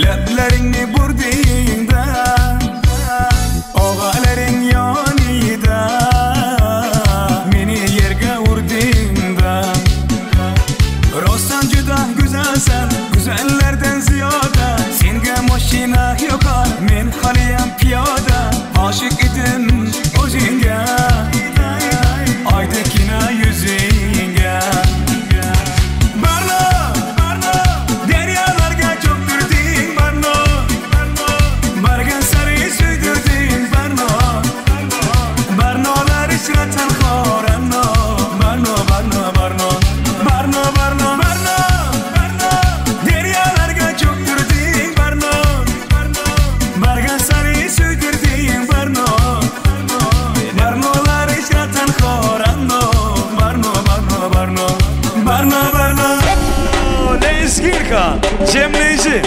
Leplerini burdingda Ogalaring yonida Meni yerga urdingda Rostan juda güzelsen Güzellerden ziyoda Senga mashina yo'qar Men haliyam piyoda Aşık edim o'zingga Oydekina yuzingga Barno deryalarga cho'ktirding Barno Bargan sari suydirding Barno Barnolar ichra tanho Ranno Barno deryalarga cho'ktirding Barno Bargan sari suydirding Barno Barnolar ichra tanho Ranno Barno Leskirka, ciemleyci.